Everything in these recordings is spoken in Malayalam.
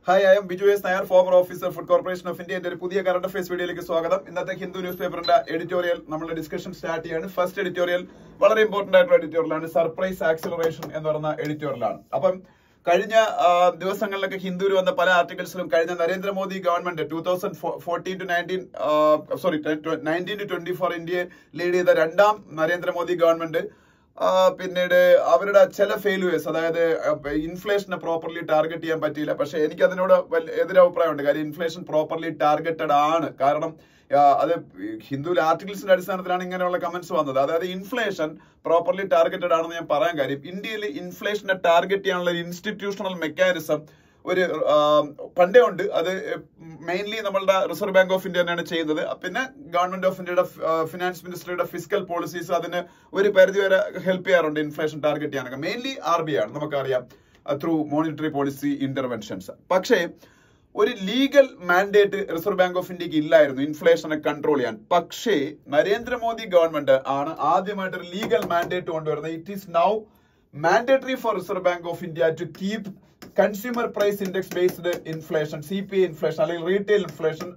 Hi, I M Biju S Nair, former officer food corporation of India. എന്റെ ഒരു പുതിയ കറണ്ട് അഫയേഴ്സ് വീഡിയോയിലേക്ക് സ്വാഗതം. ഇന്നത്തെ ഹിന്ദു ന്യൂസ് പേപ്പറിന്റെ എഡിറ്റോറിയൽ നമ്മുടെ ഡിസ്കഷൻ സ്റ്റാർട്ട് ചെയ്യാണ്. ഫസ്റ്റ് എഡിറ്റോറിയൽ വളരെ ഇമ്പോർട്ടന്റ് ആയിട്ടുള്ള എഡിറ്റോറിയലാണ്. സർപ്രൈസ് ആക്സിലറേഷൻ എന്ന് പറയുന്ന എഡിറ്റോറിയലാണ്. അപ്പം കഴിഞ്ഞ ദിവസങ്ങളിലൊക്കെ ഹിന്ദുവിൽ വന്ന പല ആർട്ടിക്കിൾസിലും കഴിഞ്ഞ നരേന്ദ്രമോദി ഗവൺമെന്റ് 19-24 ഇന്ത്യയെ ലീഡ് ചെയ്ത രണ്ടാം നരേന്ദ്രമോദി ഗവൺമെന്റ് പിന്നീട് അവരുടെ ചില ഫെയിലുവേഴ്സ്, അതായത് ഇൻഫ്ലേഷനെ പ്രോപ്പർലി ടാർഗറ്റ് ചെയ്യാൻ പറ്റിയില്ല. പക്ഷെ എനിക്ക് അതിനോട് എതിരഭിപ്രായമുണ്ട്. കാര്യം ഇൻഫ്ലേഷൻ പ്രോപ്പർലി ടാർഗറ്റഡ് ആണ്. കാരണം അത് ഹിന്ദുവിൽ ആർട്ടിക്കിൾസിന്റെ അടിസ്ഥാനത്തിലാണ് ഇങ്ങനെയുള്ള കമന്റ്സ് വന്നത്. അതായത് ഇൻഫ്ലേഷൻ പ്രോപ്പർലി ടാർഗറ്റഡ് ആണെന്ന് ഞാൻ പറയാൻ കാര്യം, ഇന്ത്യയിൽ ഇൻഫ്ലേഷനെ ടാർഗറ്റ് ചെയ്യാനുള്ള ഒരു ഇൻസ്റ്റിറ്റ്യൂഷണൽ മെക്കാനിസം ഒരു പണ്ടേ ഉണ്ട്. അത് മെയിൻലി നമ്മളുടെ റിസർവ് ബാങ്ക് ഓഫ് ഇന്ത്യ തന്നെയാണ് ചെയ്യുന്നത്. പിന്നെ ഗവൺമെന്റ് ഓഫ് ഇന്ത്യയുടെ ഫിനാൻസ് മിനിസ്റ്ററിയുടെ ഫിസിക്കൽ പോളിസീസ് അതിന് ഒരു പരിധി വരെ ഹെൽപ്പ് ചെയ്യാറുണ്ട് ഇൻഫ്ലേഷൻ ടാർഗറ്റ് ചെയ്യാനൊക്കെ. മെയിൻലി RBI ആണ്, നമുക്കറിയാം, ത്രൂ മോണിറ്ററി പോളിസി ഇന്റർവെൻഷൻസ്. പക്ഷേ ഒരു legal mandate reserve Bank of ഇന്ത്യക്ക് ഇല്ലായിരുന്നു ഇൻഫ്ലേഷനെ കൺട്രോൾ ചെയ്യാൻ. പക്ഷേ നരേന്ദ്രമോദി ഗവൺമെന്റ് ആണ് ആദ്യമായിട്ട് ഒരു ലീഗൽ മാൻഡേറ്റ് കൊണ്ടുവരുന്നത്. It is now mandatory for Reserve Bank of India to keep consumer price index based inflation, CPI inflation അല്ലെങ്കിൽ റീറ്റെയിൽ ഇൻഫ്ലേഷൻ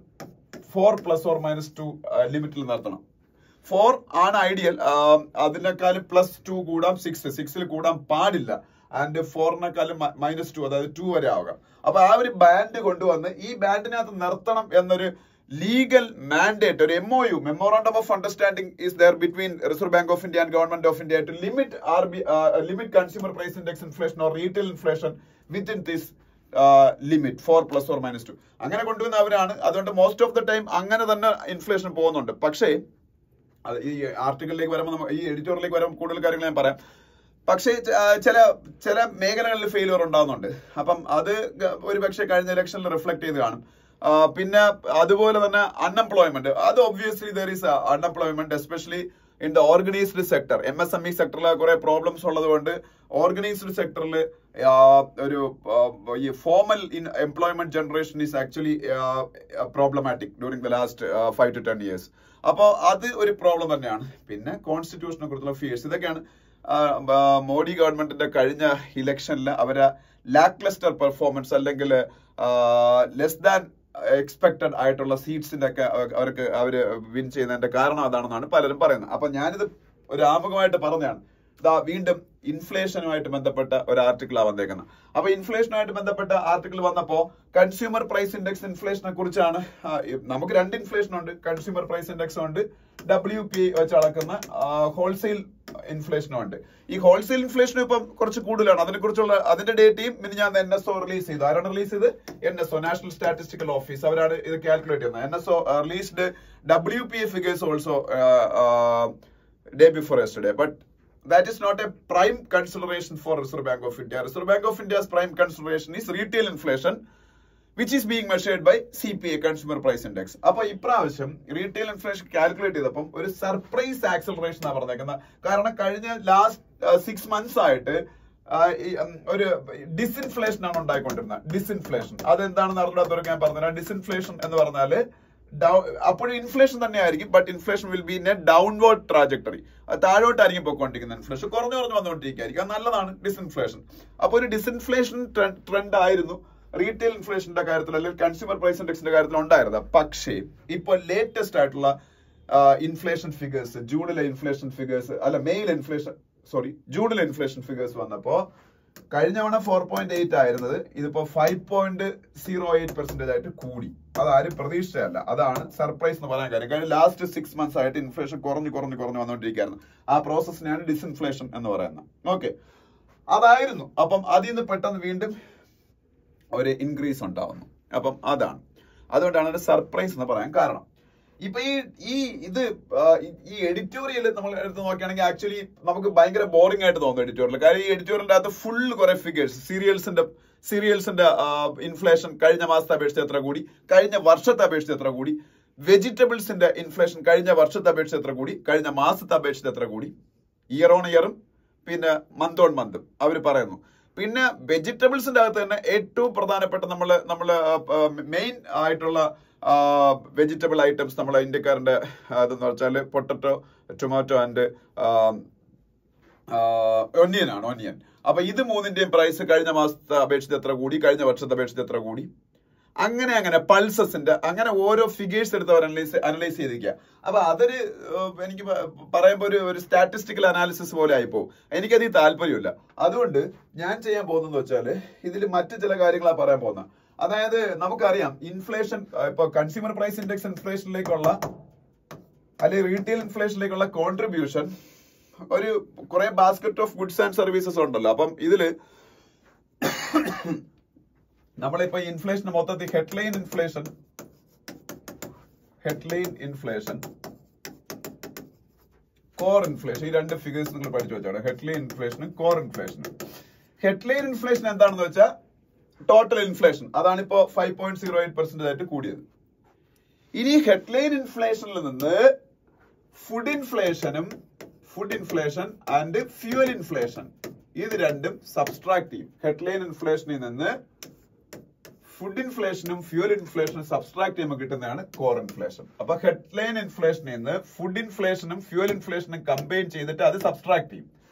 4+or-2 ലിമിറ്റിൽ നിർത്തണം. 4 ആണ് ഐഡിയൽ. അതിനേക്കാളും +2 കൂടാം, 6ൽ കൂടാൻ പാടില്ല. ആൻഡ് 4-നേക്കാളും -2, അതായത് 2 വരെ ആകാം. അപ്പൊ ആ ഒരു ബാൻഡ് കൊണ്ടുവന്ന് ഈ ബാൻഡിനകത്ത് നിർത്തണം എന്നൊരു ലീഗൽ മാൻഡേറ്റ്, ഒരു MOU, memorandum of understanding is there between Reserve Bank of India and government of India to limit consumer price index inflation or retail inflation within this limit 4+or-2. അങ്ങനെ കൊണ്ടുവന്ന അവരാണ്. അതുകൊണ്ട് മോസ്റ്റ് ഓഫ് ദ ടൈം അങ്ങനെ തന്നെ ഇൻഫ്ലേഷൻ പോകുന്നുണ്ട്. പക്ഷേ ഈ ആർട്ടിക്കിളിലേക്ക് വരുമ്പോൾ, ഈ എഡിറ്റോറിയലിലേക്ക് വരുമ്പോൾ കൂടുതൽ കാര്യങ്ങൾ ഞാൻ പറയാം. പക്ഷേ ചില മേഖലകളിൽ ഫെയിലിയർ ഉണ്ടാകുന്നുണ്ട്. അപ്പം അത് ഒരു പക്ഷേ കഴിഞ്ഞ ഇലക്ഷനിൽ റിഫ്ലക്ട് ചെയ്ത് കാണും. പിന്നെ അതുപോലെ തന്നെ അൺഎംപ്ലോയ്മെന്റ്, അത് obviously there is unemployment especially in the organised sector. MSME സെക്ടറിൽ കുറെ പ്രോബ്ലംസ് ഉള്ളത് കൊണ്ട് ഓർഗനൈസ്ഡ് സെക്ടറിൽ ഒരു ഈ formal employment generation is actually problematic during the last 5 to 10 years. അപ്പോൾ അത് ഒരു പ്രോബ്ലം തന്നെയാണ്. പിന്നെ കോൺസ്റ്റിറ്റ്യൂഷനെ കുറിച്ചുള്ള ഫിയേഴ്സ്, ഇതൊക്കെയാണ് മോഡി ഗവൺമെന്റിന്റെ കഴിഞ്ഞ ഇലക്ഷനിൽ അവരെ ലാക്ക് ലെസ്റ്റർ പെർഫോമൻസ് അല്ലെങ്കിൽ ലെസ് ദാൻ എക്സ്പെക്ടഡ് ആയിട്ടുള്ള സീറ്റ്സിന്റെ ഒക്കെ അവര് വിൻ ചെയ്യുന്നതിന്റെ കാരണം അതാണെന്നാണ് പലരും പറയുന്നത്. അപ്പൊ ഞാനിത് ഒരു ആമുഖമായിട്ട് പറഞ്ഞതാണ്. വീണ്ടും ഇൻഫ്ലേഷനുമായിട്ട് ബന്ധപ്പെട്ട ഒരു ആർട്ടിക്കിളാണ് വന്നേക്കുന്നത്. അപ്പൊ ഇൻഫ്ലേഷനുമായിട്ട് ബന്ധപ്പെട്ട ആർട്ടിക്കിൾ വന്നപ്പോ കൺസ്യൂമർ പ്രൈസ് ഇൻഡെക്സ് ഇൻഫ്ലേഷനെ കുറിച്ചാണ്. നമുക്ക് 2 ഇൻഫ്ലേഷൻ ഉണ്ട്, കൺസ്യൂമർ പ്രൈസ് ഇൻഡെക്സും ഉണ്ട്, WPI വെച്ച് അളക്കുന്ന ഹോൾസെയിൽ ഇൻഫ്ലേഷനും ഉണ്ട്. ഈ ഹോൾസെയിൽ ഇൻഫ്ലേഷനും ഇപ്പം കുറച്ച് കൂടുതലാണ്. അതിന്റെ ഡേറ്റയും ഞാൻ NSO റിലീസ് ചെയ്തു. ആരാണ് റിലീസ് ചെയ്ത്? NSO, national statistical office. അവരാണ് ഇത് കാൽക്കുലേറ്റ് ചെയ്യുന്നത്. NSO released WPI figures also day before yesterday, but that is not a prime consideration for Reserve Bank of India. Reserve Bank of India's prime consideration is retail inflation, which is being measured by CPI, Consumer Price Index. അപ്പൊ ഇപ്രാവശ്യം റീറ്റെയിൽ ഇൻഫ്ലേഷൻ കാൽക്കുലേറ്റ് ചെയ്തപ്പം ഒരു സർപ്രൈസ് ആക്സിലറേഷൻ ആണ് പറഞ്ഞേക്കുന്നത്. കാരണം കഴിഞ്ഞ ലാസ്റ്റ് 6 months ആയിട്ട് ഒരു ഡിസ്ഇൻഫ്ലേഷൻ ആണ് ഉണ്ടായിക്കൊണ്ടിരുന്നത്. ഡിസ്ഇൻഫ്ലേഷൻ അതെന്താണെന്ന് അറിയാത്തവർക്ക് ഞാൻ പറഞ്ഞുതരാം. ഡിസ്ഇൻഫ്ലേഷൻ എന്ന് പറഞ്ഞാല് അപ്പോഴും ഇൻഫ്ലേഷൻ തന്നെ ആയിരിക്കും, but inflation will be in a downward trajectory. താഴോട്ടായിരിക്കും പോയിക്കൊണ്ടിരിക്കുന്നത്. ഇൻഫ്ലേഷൻ കുറഞ്ഞു വന്നുകൊണ്ടിരിക്കുകയായിരിക്കും. അത് നല്ലതാണ് ഡിസ്ഇൻഫ്ലേഷൻ. അപ്പൊ ഒരു ഡിസ്ഇൻഫ്ലേഷൻ ട്രെൻഡ് ആയിരുന്നു റീറ്റെയിൽ ഇൻഫ്ലേഷന്റെ കാര്യത്തിൽ അല്ലെങ്കിൽ കൺസ്യൂമർ പ്രൈസ് ഇൻഡെക്സിന്റെ കാര്യത്തിൽ ഉണ്ടായിരുന്നത്. പക്ഷേ ഇപ്പോൾ ലേറ്റസ്റ്റ് ആയിട്ടുള്ള ഇൻഫ്ലേഷൻ ഫിഗേഴ്സ്, ജൂണിലെ ഇൻഫ്ലേഷൻ ഫിഗേഴ്സ് വന്നപ്പോ കഴിഞ്ഞ തവണ 4.8 ആയിരുന്നത് ഇതിപ്പോ 5.08% ആയിട്ട് കൂടി. അതാരും പ്രതീക്ഷിച്ചതല്ല. അതാണ് സർപ്രൈസ് എന്ന് പറയാൻ കാര്യം. കഴിഞ്ഞ ലാസ്റ്റ് 6 months ആയിട്ട് ഇൻഫ്ലേഷൻ കുറഞ്ഞു വന്നുകൊണ്ടിരിക്കുകയായിരുന്നു. ആ പ്രോസസ്സിനെയാണ് ഡിസ്ഇൻഫ്ലേഷൻ എന്ന് പറയുന്നത്. ഓക്കെ, അതായിരുന്നു. അപ്പം അതിൽ നിന്ന് പെട്ടെന്ന് വീണ്ടും ഒരു ഇൻക്രീസ് ഉണ്ടാവുന്നു. അപ്പം അതുകൊണ്ടാണ് ഒരു സർപ്രൈസ് എന്ന് പറയാൻ കാരണം. ഇപ്പൊ ഈ എഡിറ്റോറിയൽ നമ്മൾ എടുത്ത് നോക്കുകയാണെങ്കിൽ ആക്ച്വലി നമുക്ക് ഭയങ്കര ബോറിംഗ് ആയിട്ട് തോന്നുന്നു എഡിറ്റോറിയൽ. കാര്യം ഈ എഡിറ്റോറിയലിന്റെ അകത്ത് ഫുൾ കുറെ ഫിഗേഴ്സ്, സീരിയൽസിന്റെ ഇൻഫ്ലേഷൻ കഴിഞ്ഞ മാസത്തെ അപേക്ഷിച്ച് എത്ര കൂടി, കഴിഞ്ഞ വർഷത്തെ അപേക്ഷിച്ച് എത്ര കൂടി, വെജിറ്റബിൾസിന്റെ ഇൻഫ്ലേഷൻ കഴിഞ്ഞ വർഷത്തെ അപേക്ഷിച്ച് എത്ര കൂടി, കഴിഞ്ഞ മാസത്തെ അപേക്ഷിച്ച് എത്ര കൂടി, ഇയർ ഓൺ ഇയറും പിന്നെ മന്ത് ഓൺ മന്തും അവർ പറയുന്നു. പിന്നെ വെജിറ്റബിൾസിന്റെ അകത്ത് തന്നെ ഏറ്റവും പ്രധാനപ്പെട്ട നമ്മള് മെയിൻ ആയിട്ടുള്ള വെജിറ്റബിൾ ഐറ്റംസ് നമ്മളെ ഇന്ത്യക്കാരന്റെ അതെന്ന് വെച്ചാൽ പൊട്ടറ്റോ, ടൊമാറ്റോ ആൻഡ് ഒനിയൻ ആണ്, ഒനിയൻ. അപ്പൊ ഇത് മൂന്നിന്റെയും പ്രൈസ് കഴിഞ്ഞ മാസത്തെ അപേക്ഷിച്ച് എത്ര കൂടി, കഴിഞ്ഞ വർഷത്തെ അപേക്ഷിച്ച് എത്ര കൂടി, അങ്ങനെ അങ്ങനെ പൾസസിന്റെ അങ്ങനെ ഓരോ ഫിഗേഴ്സ് എടുത്ത് അവർ അനലൈസ് ചെയ്തിരിക്കുക. അപ്പൊ അതൊരു എനിക്ക് പറയുമ്പോൾ ഒരു സ്റ്റാറ്റിസ്റ്റിക്കൽ അനാലിസിസ് പോലെ ആയിപ്പോ എനിക്കത് താല്പര്യമില്ല. അതുകൊണ്ട് ഞാൻ ചെയ്യാൻ പോകുന്നതെന്ന് വെച്ചാല് ഇതിൽ മറ്റു ചില കാര്യങ്ങളാണ് പറയാൻ പോകുന്നത്. അതായത് നമുക്കറിയാം ഇൻഫ്ലേഷൻ, ഇപ്പൊ കൺസ്യൂമർ പ്രൈസ് ഇൻഡെക്സ് ഇൻഫ്ലേഷനിലേക്കുള്ള അല്ലെങ്കിൽ റീറ്റെയിൽ ഇൻഫ്ലേഷനിലേക്കുള്ള കോൺട്രിബ്യൂഷൻ ഒരു കുറെ basket of goods and services ഉണ്ടല്ലോ. അപ്പം ഇതില് നമ്മളിപ്പോ ഇൻഫ്ലേഷൻ മൊത്തത്തിൽ ഹെഡ്ലൈൻ ഇൻഫ്ലേഷൻ, കോർ ഇൻഫ്ലേഷൻ, ഈ രണ്ട് ഫിഗേഴ്സ് നിങ്ങൾ പഠിച്ചു വെച്ചാണ്. ഹെഡ്ലൈൻ ഇൻഫ്ലേഷനും കോർ ഇൻഫ്ലേഷനും. ഹെഡ്ലൈൻ ഇൻഫ്ലേഷൻ എന്താണെന്ന് വെച്ചാൽ ടോട്ടൽ ഇൻഫ്ലേഷൻ, അതാണിപ്പോ 5.08% ആയിട്ട് കൂടിയത്. ഇനി ഹെഡ്ലൈൻ ഇൻഫ്ലേഷനിൽ നിന്ന് food inflation and fuel inflation ഇത് രണ്ടും സബ്സ്ട്രാക്ട് ചെയ്യും. ഹെഡ്ലൈൻ ഇൻഫ്ലേഷനിൽ നിന്ന് ഫുഡ് ഇൻഫ്ലേഷനും ഫ്യൂവൽ ഇൻഫ്ലേഷനും സബ്സ്ട്രാക്ട് ചെയ്യുമ്പോൾ കിട്ടുന്നതാണ് കോർ ഇൻഫ്ലേഷൻ. അപ്പൊ ഹെഡ്ലൈൻ ഇൻഫ്ലേഷനിൽ നിന്ന് ഫുഡ് ഇൻഫ്ലേഷനും ഫ്യൂവൽ ഇൻഫ്ലേഷനും കമ്പൈൻ ചെയ്തിട്ട് അത് സബ്സ്ട്രാക്ട് ചെയ്യും.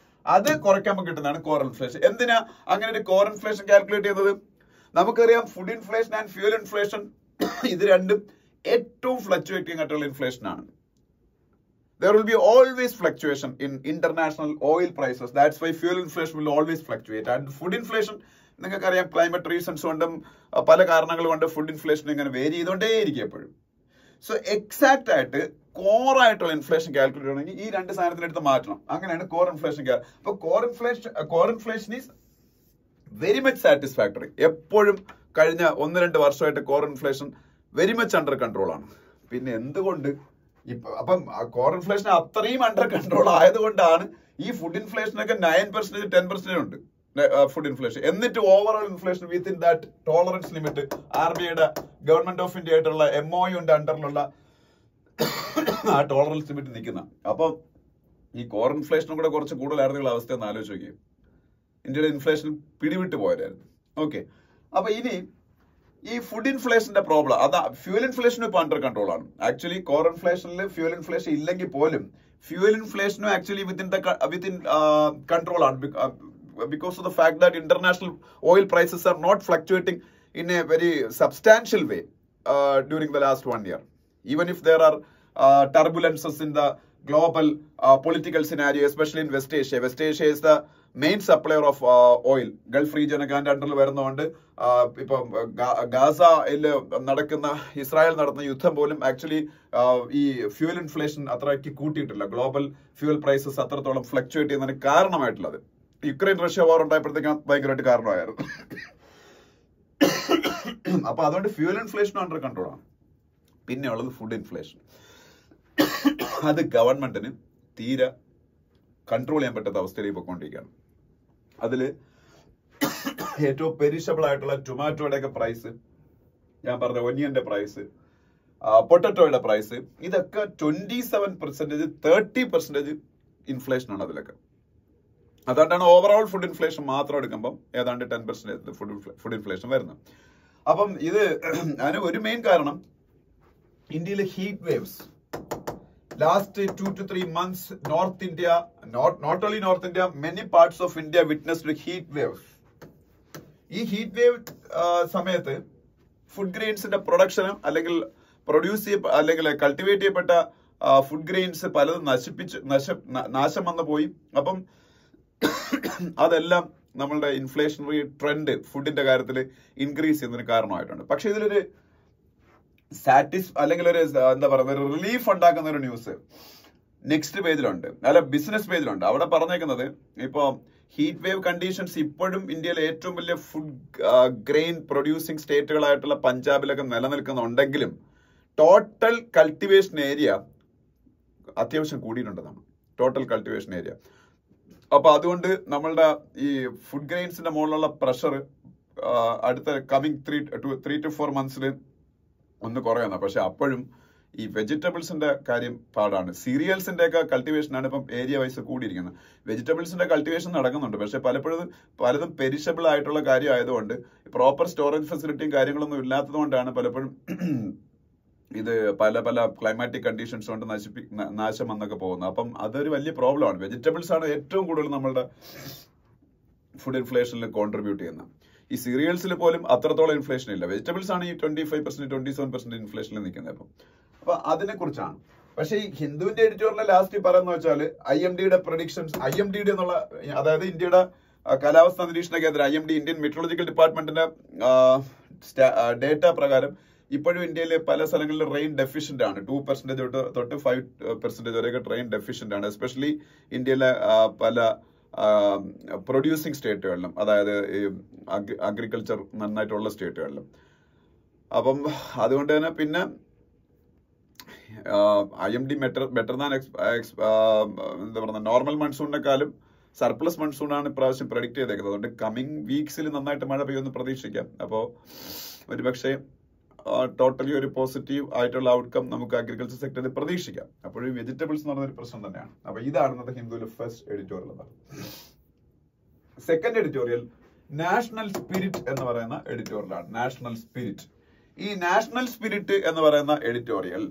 അത് കുറയ്ക്കുമ്പോൾ കിട്ടുന്നതാണ് കോർ ഇൻഫ്ലേഷൻ. എന്തിനാ അങ്ങനെ ഒരു കോർ ഇൻഫ്ലേഷൻ കാൽക്കുലേറ്റ് ചെയ്യുന്നത്? നമുക്കറിയാം food inflation and fuel inflation ഇത് രണ്ടും ഏറ്റവും ഫ്ലക്ച്വേറ്റിംഗ് ആയിട്ടുള്ള ഇൻഫ്ലേഷൻ ആണ്. There will be always fluctuation in international oil prices. That's why fuel inflation will always fluctuate. And food inflation, നിങ്ങൾക്കറിയാം ക്ലൈമറ്റ് റീസൺസ് കൊണ്ടും പല കാരണങ്ങൾ കൊണ്ട് ഫുഡ് ഇൻഫ്ലേഷൻ ഇങ്ങനെ വേരി ചെയ്തുകൊണ്ടേയിരിക്കും എപ്പോഴും. സോ എക്സാക്ട് ആയിട്ട് കോർ ആയിട്ടുള്ള ഇൻഫ്ലേഷൻ കാൽക്കുലേറ്റ് ചെയ്യണമെങ്കിൽ ഈ രണ്ട് സാധനത്തിനെടുത്ത് മാറ്റണം. അങ്ങനെയാണ് കോർ ഇൻഫ്ലേഷൻ. അപ്പൊ core inflation is very much satisfactory. എപ്പോഴും കഴിഞ്ഞ 1-2 വർഷമായിട്ട് core inflation very much under control ആണ്. പിന്നെ എന്തുകൊണ്ട് അപ്പം കോർ ഇൻഫ്ലേഷൻ അത്രയും അണ്ടർ കൺട്രോൾ ആയതുകൊണ്ടാണ് ഈ ഫുഡ് ഇൻഫ്ലേഷനൊക്കെ 9%, 10% ഉണ്ട് ഫുഡ് ഇൻഫ്ലേഷൻ. എന്നിട്ട് overall inflation within that tolerance limit RBIയുടെ ഗവൺമെന്റ് ഓഫ് ഇന്ത്യ ആയിട്ടുള്ള MOUന്റെ അണ്ടറിലുള്ള ആ ടോളറൻസ് ലിമിറ്റ് നിൽക്കുന്ന. അപ്പം ഈ കോർ ഇൻഫ്ലേഷനും കൂടെ കുറച്ച് കൂടുതലായിരുന്നുള്ള അവസ്ഥ ഒന്ന് ആലോചിച്ച് നോക്കിയും ഇന്ത്യയുടെ ഇൻഫ്ലേഷൻ പിടിവിട്ട് പോയതായിരുന്നു. ഓക്കെ, അപ്പൊ ഇനി ഈ ഫുഡ് ഇൻഫ്ലേഷന്റെ പ്രോബ്ലം അതാ. ഫ്യൂവൽ ഇൻഫ്ലേഷനും ഇപ്പൊ അണ്ടർ കൺട്രോൾ ആണ്. ആക്ച്വലി കോർ ഇൻഫ്ലേഷനിൽ ഫ്യൂവൽ ഇൻഫ്ലേഷൻ ഇല്ലെങ്കിൽ പോലും ഫ്യൂവൽ ഇൻഫ്ലേഷനും ആക്ച്വലി വിത്തിൻ കൺട്രോൾ ആണ്. Because of the fact that international oil prices are not fluctuating in a very substantial way during the last 1 year. Even if there are turbulences in the global political scenario, especially in West Asia. West Asia is the main supplier of oil. Gulf region ഒക്കെ അണ്ടറിൽ വരുന്നതുകൊണ്ട് ഇപ്പൊ ഗാസയിൽ നടക്കുന്ന ഇസ്രായേൽ നടത്തുന്ന യുദ്ധം പോലും ആക്ച്വലി ഈ ഫ്യൂവൽ ഇൻഫ്ലേഷൻ അത്രയ്ക്ക് കൂട്ടിയിട്ടില്ല. ഗ്ലോബൽ ഫ്യൂവൽ പ്രൈസസ് അത്രത്തോളം ഫ്ലക്ച്വേറ്റ് ചെയ്യുന്നതിന് കാരണമായിട്ടുള്ളത് യുക്രൈൻ റഷ്യ വാർ ഉണ്ടായപ്പോഴത്തേക്കും ഭയങ്കരമായിട്ട് കാരണമായിരുന്നു. അപ്പൊ അതുകൊണ്ട് ഫ്യൂവൽ ഇൻഫ്ലേഷനും അണ്ടർ കൺട്രോൾ ആണ്. പിന്നെ ഉള്ളത് ഫുഡ് ഇൻഫ്ലേഷൻ. അത് ഗവൺമെന്റിന് തീരെ കൺട്രോൾ ചെയ്യാൻ പറ്റാത്ത അവസ്ഥയിലേക്ക് പോയിക്കൊണ്ടിരിക്കുകയാണ്. അതില് ഏറ്റവും പെരിഷബിൾ ആയിട്ടുള്ള ടൊമാറ്റോയുടെ ഒക്കെ പ്രൈസ്, ഞാൻ പറഞ്ഞ ഒനിയന്റെ പ്രൈസ്, പൊട്ടറ്റോയുടെ പ്രൈസ്, ഇതൊക്കെ 27%, 30% ഇൻഫ്ലേഷൻ ആണ് അതിലൊക്കെ. അതുകൊണ്ടാണ് ഓവറോൾ ഫുഡ് ഇൻഫ്ലേഷൻ മാത്രം എടുക്കുമ്പോൾ ഏതാണ്ട് 10% ഫുഡ് ഇൻഫ്ലേഷൻ വരുന്നത്. അപ്പം ഇത് അതിന് ഒരു മെയിൻ കാരണം ഇന്ത്യയിലെ heat waves. Last 2 to 3 months, North India, not only North India, many parts of India witnessed heat waves. ഈ ഹീറ്റ് വേവ് സമയത്ത് ഫുഡ് ഗ്രെയിൻസിന്റെ പ്രൊഡക്ഷനും അല്ലെങ്കിൽ അല്ലെങ്കിൽ കൾട്ടിവേറ്റ് ചെയ്യപ്പെട്ട ഫുഡ് ഗ്രെയിൻസ് പലതും നാശം വന്നു പോയി. അപ്പം അതെല്ലാം നമ്മളുടെ ഇൻഫ്ലേഷണറി ട്രെൻഡ് ഫുഡിന്റെ കാര്യത്തിൽ ഇൻക്രീസ് ചെയ്യുന്നതിന് കാരണമായിട്ടുണ്ട്. പക്ഷെ ഇതിലൊരു അല്ലെങ്കിൽ ഒരു എന്താ പറയുക, ഒരു റിലീഫ് ഉണ്ടാക്കുന്ന ഒരു ന്യൂസ് നെക്സ്റ്റ് പേജിലുണ്ട്, അല്ല ബിസിനസ് പേജിലുണ്ട്. അവിടെ പറഞ്ഞേക്കുന്നത് ഇപ്പൊ ഹീറ്റ് വേവ് കണ്ടീഷൻസ് ഇപ്പോഴും ഇന്ത്യയിലെ ഏറ്റവും വലിയ ഫുഡ് ഗ്രെയിൻ പ്രൊഡ്യൂസിങ് സ്റ്റേറ്റുകളായിട്ടുള്ള പഞ്ചാബിലൊക്കെ നിലനിൽക്കുന്നുണ്ടെങ്കിലും ടോട്ടൽ കൾട്ടിവേഷൻ ഏരിയ അത്യാവശ്യം കൂടിയിട്ടുണ്ടെന്നാണ്. Total cultivation area. അപ്പൊ അതുകൊണ്ട് നമ്മളുടെ ഈ ഫുഡ് ഗ്രെയിൻസിന്റെ മുകളിലുള്ള പ്രഷർ അടുത്ത കമ്മിങ് 3 to 4 months ഒന്ന് കുറയുന്ന. പക്ഷെ അപ്പോഴും ഈ വെജിറ്റബിൾസിന്റെ കാര്യം പാടാണ്. സീരിയൽസിന്റെ ഒക്കെ കൾട്ടിവേഷനാണ് ഇപ്പം ഏരിയ വൈസ് കൂടിയിരിക്കുന്നത്. വെജിറ്റബിൾസിന്റെ കൾട്ടിവേഷൻ നടക്കുന്നുണ്ട്, പക്ഷെ പലതും പെരിഷബിൾ ആയിട്ടുള്ള കാര്യം ആയതുകൊണ്ട് പ്രോപ്പർ സ്റ്റോറേജ് ഫെസിലിറ്റിയും കാര്യങ്ങളൊന്നും ഇല്ലാത്തത് കൊണ്ടാണ് പലപ്പോഴും ഇത് പല പല ക്ലൈമാറ്റിക് കണ്ടീഷൻസ് കൊണ്ട് നാശം വന്നൊക്കെ പോകുന്നത്. അപ്പം അതൊരു വലിയ പ്രോബ്ലമാണ്. വെജിറ്റബിൾസ് ആണ് ഏറ്റവും കൂടുതൽ നമ്മളുടെ ഫുഡ് ഇൻഫ്ലേഷനിൽ കോൺട്രിബ്യൂട്ട് ചെയ്യുന്നത്. ഈ സീരിയൽസിൽ പോലും അത്രത്തോളം ഇൻഫ്ലേഷൻ ഇല്ല. വെജിറ്റബിൾസ് ആണ് ഈ 25%, 27% ഇൻഫ്ലേഷനിൽ നിൽക്കുന്നത്. അപ്പൊ അതിനെ കുറിച്ചാണ്. പക്ഷേ ഈ ഹിന്ദുവിന്റെ എഡിറ്റോറിയൽ ലാസ്റ്റ് പറയുന്ന വെച്ചാൽ IMDയുടെ പ്രഡിക്ഷൻസ്, IMDയുടെ എന്നുള്ള, അതായത് ഇന്ത്യയുടെ കാലാവസ്ഥാ നിരീക്ഷണ കേന്ദ്രം IMD, ഇന്ത്യൻ മെട്രോളജിക്കൽ ഡിപ്പാർട്ട്മെന്റിന്റെ ഡേറ്റ പ്രകാരം ഇപ്പോഴും ഇന്ത്യയിൽ പല സ്ഥലങ്ങളിലും റെയിൻ ഡെഫിഷ്യന്റ് ആണ്. 2% തൊട്ട് 5% വരെയൊക്കെ റെയിൻ ഡെഫിഷ്യന്റ് ആണ്. എസ്പെഷ്യലി ഇന്ത്യയിലെ പല പ്രൊഡ്യൂസിങ് സ്റ്റേറ്റുകളിലും, അതായത് ഈ അഗ്രികൾച്ചർ നന്നായിട്ടുള്ള സ്റ്റേറ്റുകളിലും. അപ്പം അതുകൊണ്ട് തന്നെ പിന്നെ IMD ബെറ്റർ ദാൻ എന്താ പറയുക, നോർമൽ മൺസൂണിനെക്കാളും സർപ്ലസ് മൺസൂണാണ് ഇപ്രാവശ്യം പ്രഡിക്ട് ചെയ്തേക്കുന്നത്. അതുകൊണ്ട് കമ്മിങ് വീക്സിൽ നന്നായിട്ട് മഴ പെയ്യുമെന്ന് പ്രതീക്ഷിക്കാം. അപ്പോൾ ഒരുപക്ഷെ ടോട്ടലി ഒരു പോസിറ്റീവ് ആയിട്ടുള്ള ഔട്ട്കം നമുക്ക് അഗ്രികൾച്ചർ സെക്ടറിൽ പ്രതീക്ഷിക്കാം. അപ്പോഴും വെജിറ്റബിൾസ് എന്ന് പറയുന്ന ഒരു പ്രശ്നം തന്നെയാണ്. അപ്പൊ ഇതാണ് ഹിന്ദുവിലെ first editorial. Second editorial national spirit എന്ന് പറയുന്ന എഡിറ്റോറിയലാണ്. National spirit. ഈ നാഷണൽ സ്പിരിറ്റ് എന്ന് പറയുന്ന എഡിറ്റോറിയൽ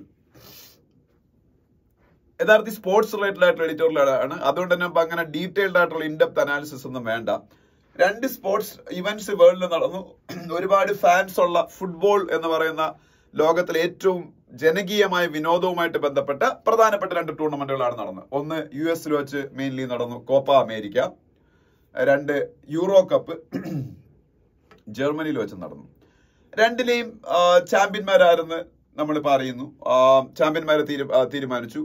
യഥാർത്ഥത്തിൽ സ്പോർട്സ് റിലേറ്റഡ് ആയിട്ടുള്ള എഡിറ്റോറിയലാണ്. അതുകൊണ്ട് തന്നെ അങ്ങനെ ഡീറ്റെയിൽഡ് ആയിട്ടുള്ള ഇൻഡെപ്ത് അനാലിസിസ് ഒന്നും വേണ്ട. 2 സ്പോർട്സ് ഇവന്റ്സ് വേൾഡിൽ നടന്നു. ഒരുപാട് ഫാൻസ് ഉള്ള ഫുട്ബോൾ എന്ന് പറയുന്ന ലോകത്തിലെ ഏറ്റവും ജനകീയമായ വിനോദവുമായിട്ട് ബന്ധപ്പെട്ട പ്രധാനപ്പെട്ട 2 ടൂർണമെന്റുകളാണ് നടന്നത്. ഒന്ന് US വെച്ച് മെയിൻലി നടന്നു, കോപ്പ അമേരിക്ക. 2 യൂറോ കപ്പ് ജർമ്മനിയിൽ വെച്ച് നടന്നു. 2ലെയും ചാമ്പ്യന്മാരായിരുന്നു നമ്മൾ പറയുന്നു. ചാമ്പ്യന്മാരെ തീരുമാനിച്ചു.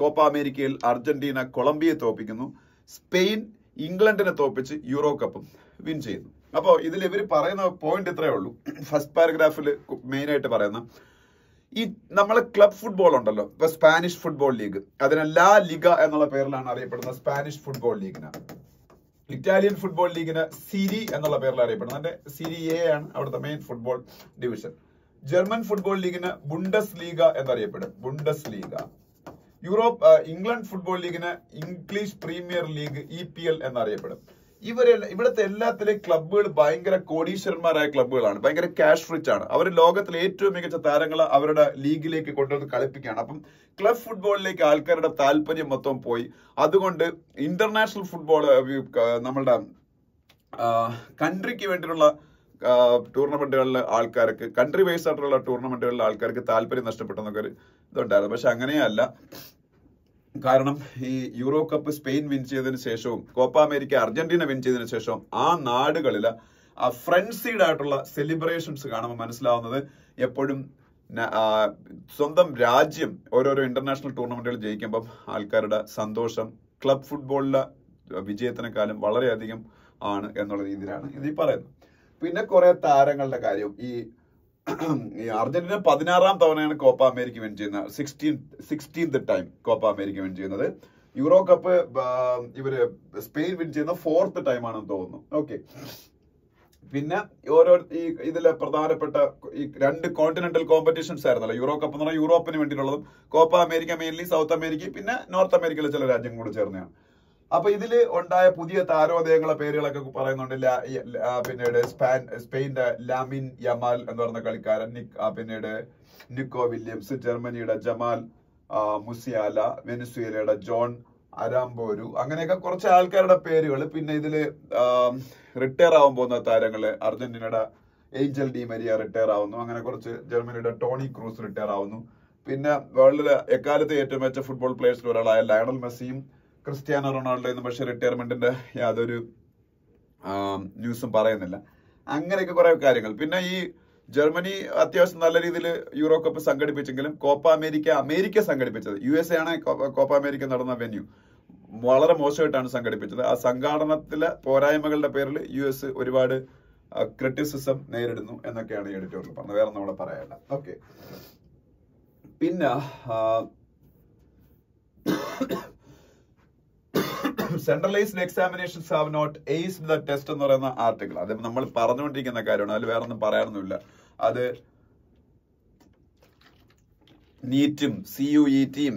കോപ്പ അമേരിക്കയിൽ അർജന്റീന കൊളംബിയയെ തോപ്പിക്കുന്നു. സ്പെയിൻ ഇംഗ്ലണ്ടിനെ തോപ്പിച്ച് യൂറോ കപ്പും വിൻ ചെയ്യുന്നു. അപ്പോൾ ഇതിൽ ഇവർ പറയുന്ന പോയിന്റ് ഇത്രയേ ഉള്ളൂ. ഫസ്റ്റ് പാരഗ്രാഫിൽ മെയിൻ ആയിട്ട് പറയുന്ന ഈ നമ്മളെ ക്ലബ് ഫുട്ബോൾ ഉണ്ടല്ലോ, ഇപ്പൊ സ്പാനിഷ് ഫുട്ബോൾ ലീഗ്, അതിനെ ലാ ലിഗ എന്നുള്ള പേരിലാണ് അറിയപ്പെടുന്നത് സ്പാനിഷ് ഫുട്ബോൾ ലീഗിന്. ഇറ്റാലിയൻ ഫുട്ബോൾ ലീഗിന് സിരി എന്നുള്ള പേരിൽ അറിയപ്പെടുന്നത്. അതിന്റെ സിരി എ ആണ് അവിടുത്തെ main football division. German football ലീഗിന് ബുണ്ടസ് ലീഗ എന്നറിയപ്പെടും, ബുണ്ടസ് ലീഗ. ഇംഗ്ലണ്ട് ഫുട്ബോൾ ലീഗിന് ഇംഗ്ലീഷ് പ്രീമിയർ ലീഗ് EPL എന്നറിയപ്പെടും. ഇവിടുത്തെ എല്ലാത്തിലെ ക്ലബ്ബുകൾ ഭയങ്കര കോടീശ്വരന്മാരായ ക്ലബ്ബുകളാണ്, ഭയങ്കര ക്യാഷ് റിച്ച് ആണ്. അവർ ലോകത്തിലെ ഏറ്റവും മികച്ച താരങ്ങളെ അവരുടെ ലീഗിലേക്ക് കൊണ്ടുവന്ന് കളിപ്പിക്കുകയാണ്. അപ്പം ക്ലബ് ഫുട്ബോളിലേക്ക് ആൾക്കാരുടെ താല്പര്യം മൊത്തം പോയി. അതുകൊണ്ട് ഇന്റർനാഷണൽ ഫുട്ബോൾ നമ്മളുടെ കൺട്രിക്ക് വേണ്ടിയിട്ടുള്ള ടൂർണമെന്റുകളിലെ ആൾക്കാർക്ക്, കൺട്രി വൈസ് ആയിട്ടുള്ള ടൂർണമെന്റുകളിലെ ആൾക്കാർക്ക് താല്പര്യം നഷ്ടപ്പെട്ടെന്നൊക്കെ ഒരു ഇതുണ്ടായിരുന്നു. പക്ഷെ അങ്ങനെയല്ല. കാരണം ഈ യൂറോ കപ്പ് സ്പെയിൻ വിൻ ചെയ്തതിനു ശേഷവും കോപ്പ അമേരിക്ക അർജന്റീന വിൻ ചെയ്തതിനു ശേഷവും ആ നാടുകളില് ആ ഫ്രണ്ട്സീഡ് ആയിട്ടുള്ള സെലിബ്രേഷൻസ് കാണുമ്പോൾ മനസ്സിലാവുന്നത് എപ്പോഴും സ്വന്തം രാജ്യം ഓരോരോ ഇന്റർനാഷണൽ ടൂർണമെന്റുകൾ ജയിക്കുമ്പോൾ ആൾക്കാരുടെ സന്തോഷം ക്ലബ് ഫുട്ബോളിലെ വിജയത്തിനെക്കാളും വളരെയധികം ആണ് എന്നുള്ള രീതിയിലാണ് ഇതിൽ പറയുന്നത്. പിന്നെ കുറെ താരങ്ങളുടെ കാര്യം. ഈ അർജന്റീന 16ാം തവണയാണ് കോപ്പ അമേരിക്ക വിൻ ചെയ്യുന്നത്. 16th time Copa America win ചെയ്യുന്നത്. യൂറോ കപ്പ് ഇവര് സ്പെയിൻ വിൻ ചെയ്യുന്ന 4th ടൈം ആണെന്ന് തോന്നുന്നു. ഓക്കെ. പിന്നെ ഓരോ ഈ ഇതിലെ പ്രധാനപ്പെട്ട ഈ 2 കോണ്ടിനെന്റൽ കോമ്പറ്റീഷൻസ് ആയിരുന്നല്ലോ. യൂറോ കപ്പ് എന്ന് പറഞ്ഞാൽ യൂറോപ്പിന് വേണ്ടിയിട്ടുള്ളതും Copa America mainly South America പിന്നെ നോർത്ത് അമേരിക്കയിലെ ചില രാജ്യം കൂടെ ചേർന്നതാണ്. അപ്പൊ ഇതില് ഉണ്ടായ പുതിയ താരോദയങ്ങളെ പേരുകളൊക്കെ പറയുന്നുണ്ട്. പിന്നീട് സ്പെയിന്റെ ലാമിൻ യമാൽ എന്ന് പറയുന്ന കളിക്കാരൻ, പിന്നീട് നിക്കോ വില്യംസ്, ജർമ്മനിയുടെ ജമാൽ മുസിയാല, വെനിസ്വേലയുടെ ജോൺ അരാംബോരു, അങ്ങനെയൊക്കെ കുറച്ച് ആൾക്കാരുടെ പേരുകൾ. പിന്നെ ഇതില് റിട്ടയർ ആവാൻ പോകുന്ന താരങ്ങള് അർജന്റീനയുടെ ഏഞ്ചൽ ഡി മരിയ റിട്ടയർ ആവുന്നു. അങ്ങനെ കുറച്ച് ജർമ്മനിയുടെ ടോണി ക്രൂസ് റിട്ടയർ ആവുന്നു. പിന്നെ വേൾഡിലെ എക്കാലത്തെ ഏറ്റവും മികച്ച ഫുട്ബോൾ പ്ലേയേഴ്സിൽ ഒരാളായ ലയണൽ മെസ്സിയും ക്രിസ്ത്യാനോ റൊണാൾഡോയും പക്ഷെ റിട്ടയർമെന്റിന്റെ യാതൊരു ന്യൂസും പറയുന്നില്ല. അങ്ങനെയൊക്കെ കുറെ കാര്യങ്ങൾ. പിന്നെ ഈ ജർമ്മനി അത്യാവശ്യം നല്ല രീതിയിൽ യൂറോ കപ്പ് സംഘടിപ്പിച്ചെങ്കിലും കോപ്പ അമേരിക്ക സംഘടിപ്പിച്ചത്, USA ആണ് കോപ്പ അമേരിക്ക നടന്ന വെന്യൂ, വളരെ മോശമായിട്ടാണ് സംഘടിപ്പിച്ചത്. ആ സംഘാടനത്തിലെ പോരായ്മകളുടെ പേരിൽ US ഒരുപാട് ക്രിറ്റിസിസം നേരിടുന്നു എന്നൊക്കെയാണ് ഈ എഡിറ്റോറിയൽ പറഞ്ഞത്. വേറെ നമ്മളെ പറയാനില്ല. ഓക്കെ. പിന്നെ centralised examinations have not aced the test എന്ന് പറയുന്ന ആർട്ടിക്കിൾ. അത് നമ്മൾ പറഞ്ഞുകൊണ്ടിരിക്കുന്ന കാര്യമാണ്, അതിൽ വേറെ ഒന്നും പറയാനൊന്നുമില്ല. അത് നീറ്റും CUETയും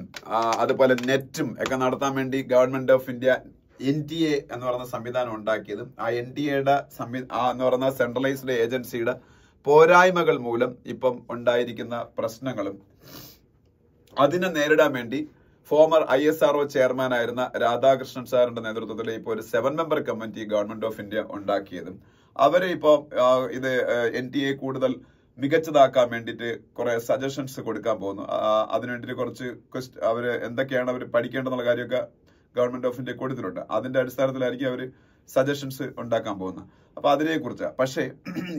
അതുപോലെ നെറ്റും ഒക്കെ നടത്താൻ വേണ്ടി ഗവൺമെന്റ് ഓഫ് ഇന്ത്യ NTA എന്ന് പറയുന്ന സംവിധാനം ഉണ്ടാക്കിയതും ആ NTA എന്ന് പറയുന്ന സെൻട്രലൈസ്ഡ് ഏജൻസിയുടെ പോരായ്മകൾ മൂലം ഇപ്പം ഉണ്ടായിരിക്കുന്ന പ്രശ്നങ്ങളും അതിനെ നേരിടാൻ വേണ്ടി ഫോമർ ISRO ചെയർമാൻ ആയിരുന്ന രാധാകൃഷ്ണൻ സാറിന്റെ നേതൃത്വത്തിൽ ഇപ്പോൾ ഒരു 7 member committee government of India ഉണ്ടാക്കിയതും അവരെ ഇപ്പോൾ ഇത് NTA കൂടുതൽ മികച്ചതാക്കാൻ വേണ്ടിയിട്ട് കുറെ സജഷൻസ് കൊടുക്കാൻ പോകുന്നു. അതിനു വേണ്ടിയിട്ട് കുറച്ച് അവര് എന്തൊക്കെയാണ് അവർ പഠിക്കേണ്ടെന്നുള്ള കാര്യമൊക്കെ ഗവൺമെന്റ് ഓഫ് ഇന്ത്യ കൊടുത്തിട്ടുണ്ട്. അതിന്റെ അടിസ്ഥാനത്തിലായിരിക്കും അവർ സജഷൻസ് ഉണ്ടാക്കാൻ പോകുന്നത്. അപ്പൊ അതിനെ കുറിച്ചാണ്. പക്ഷേ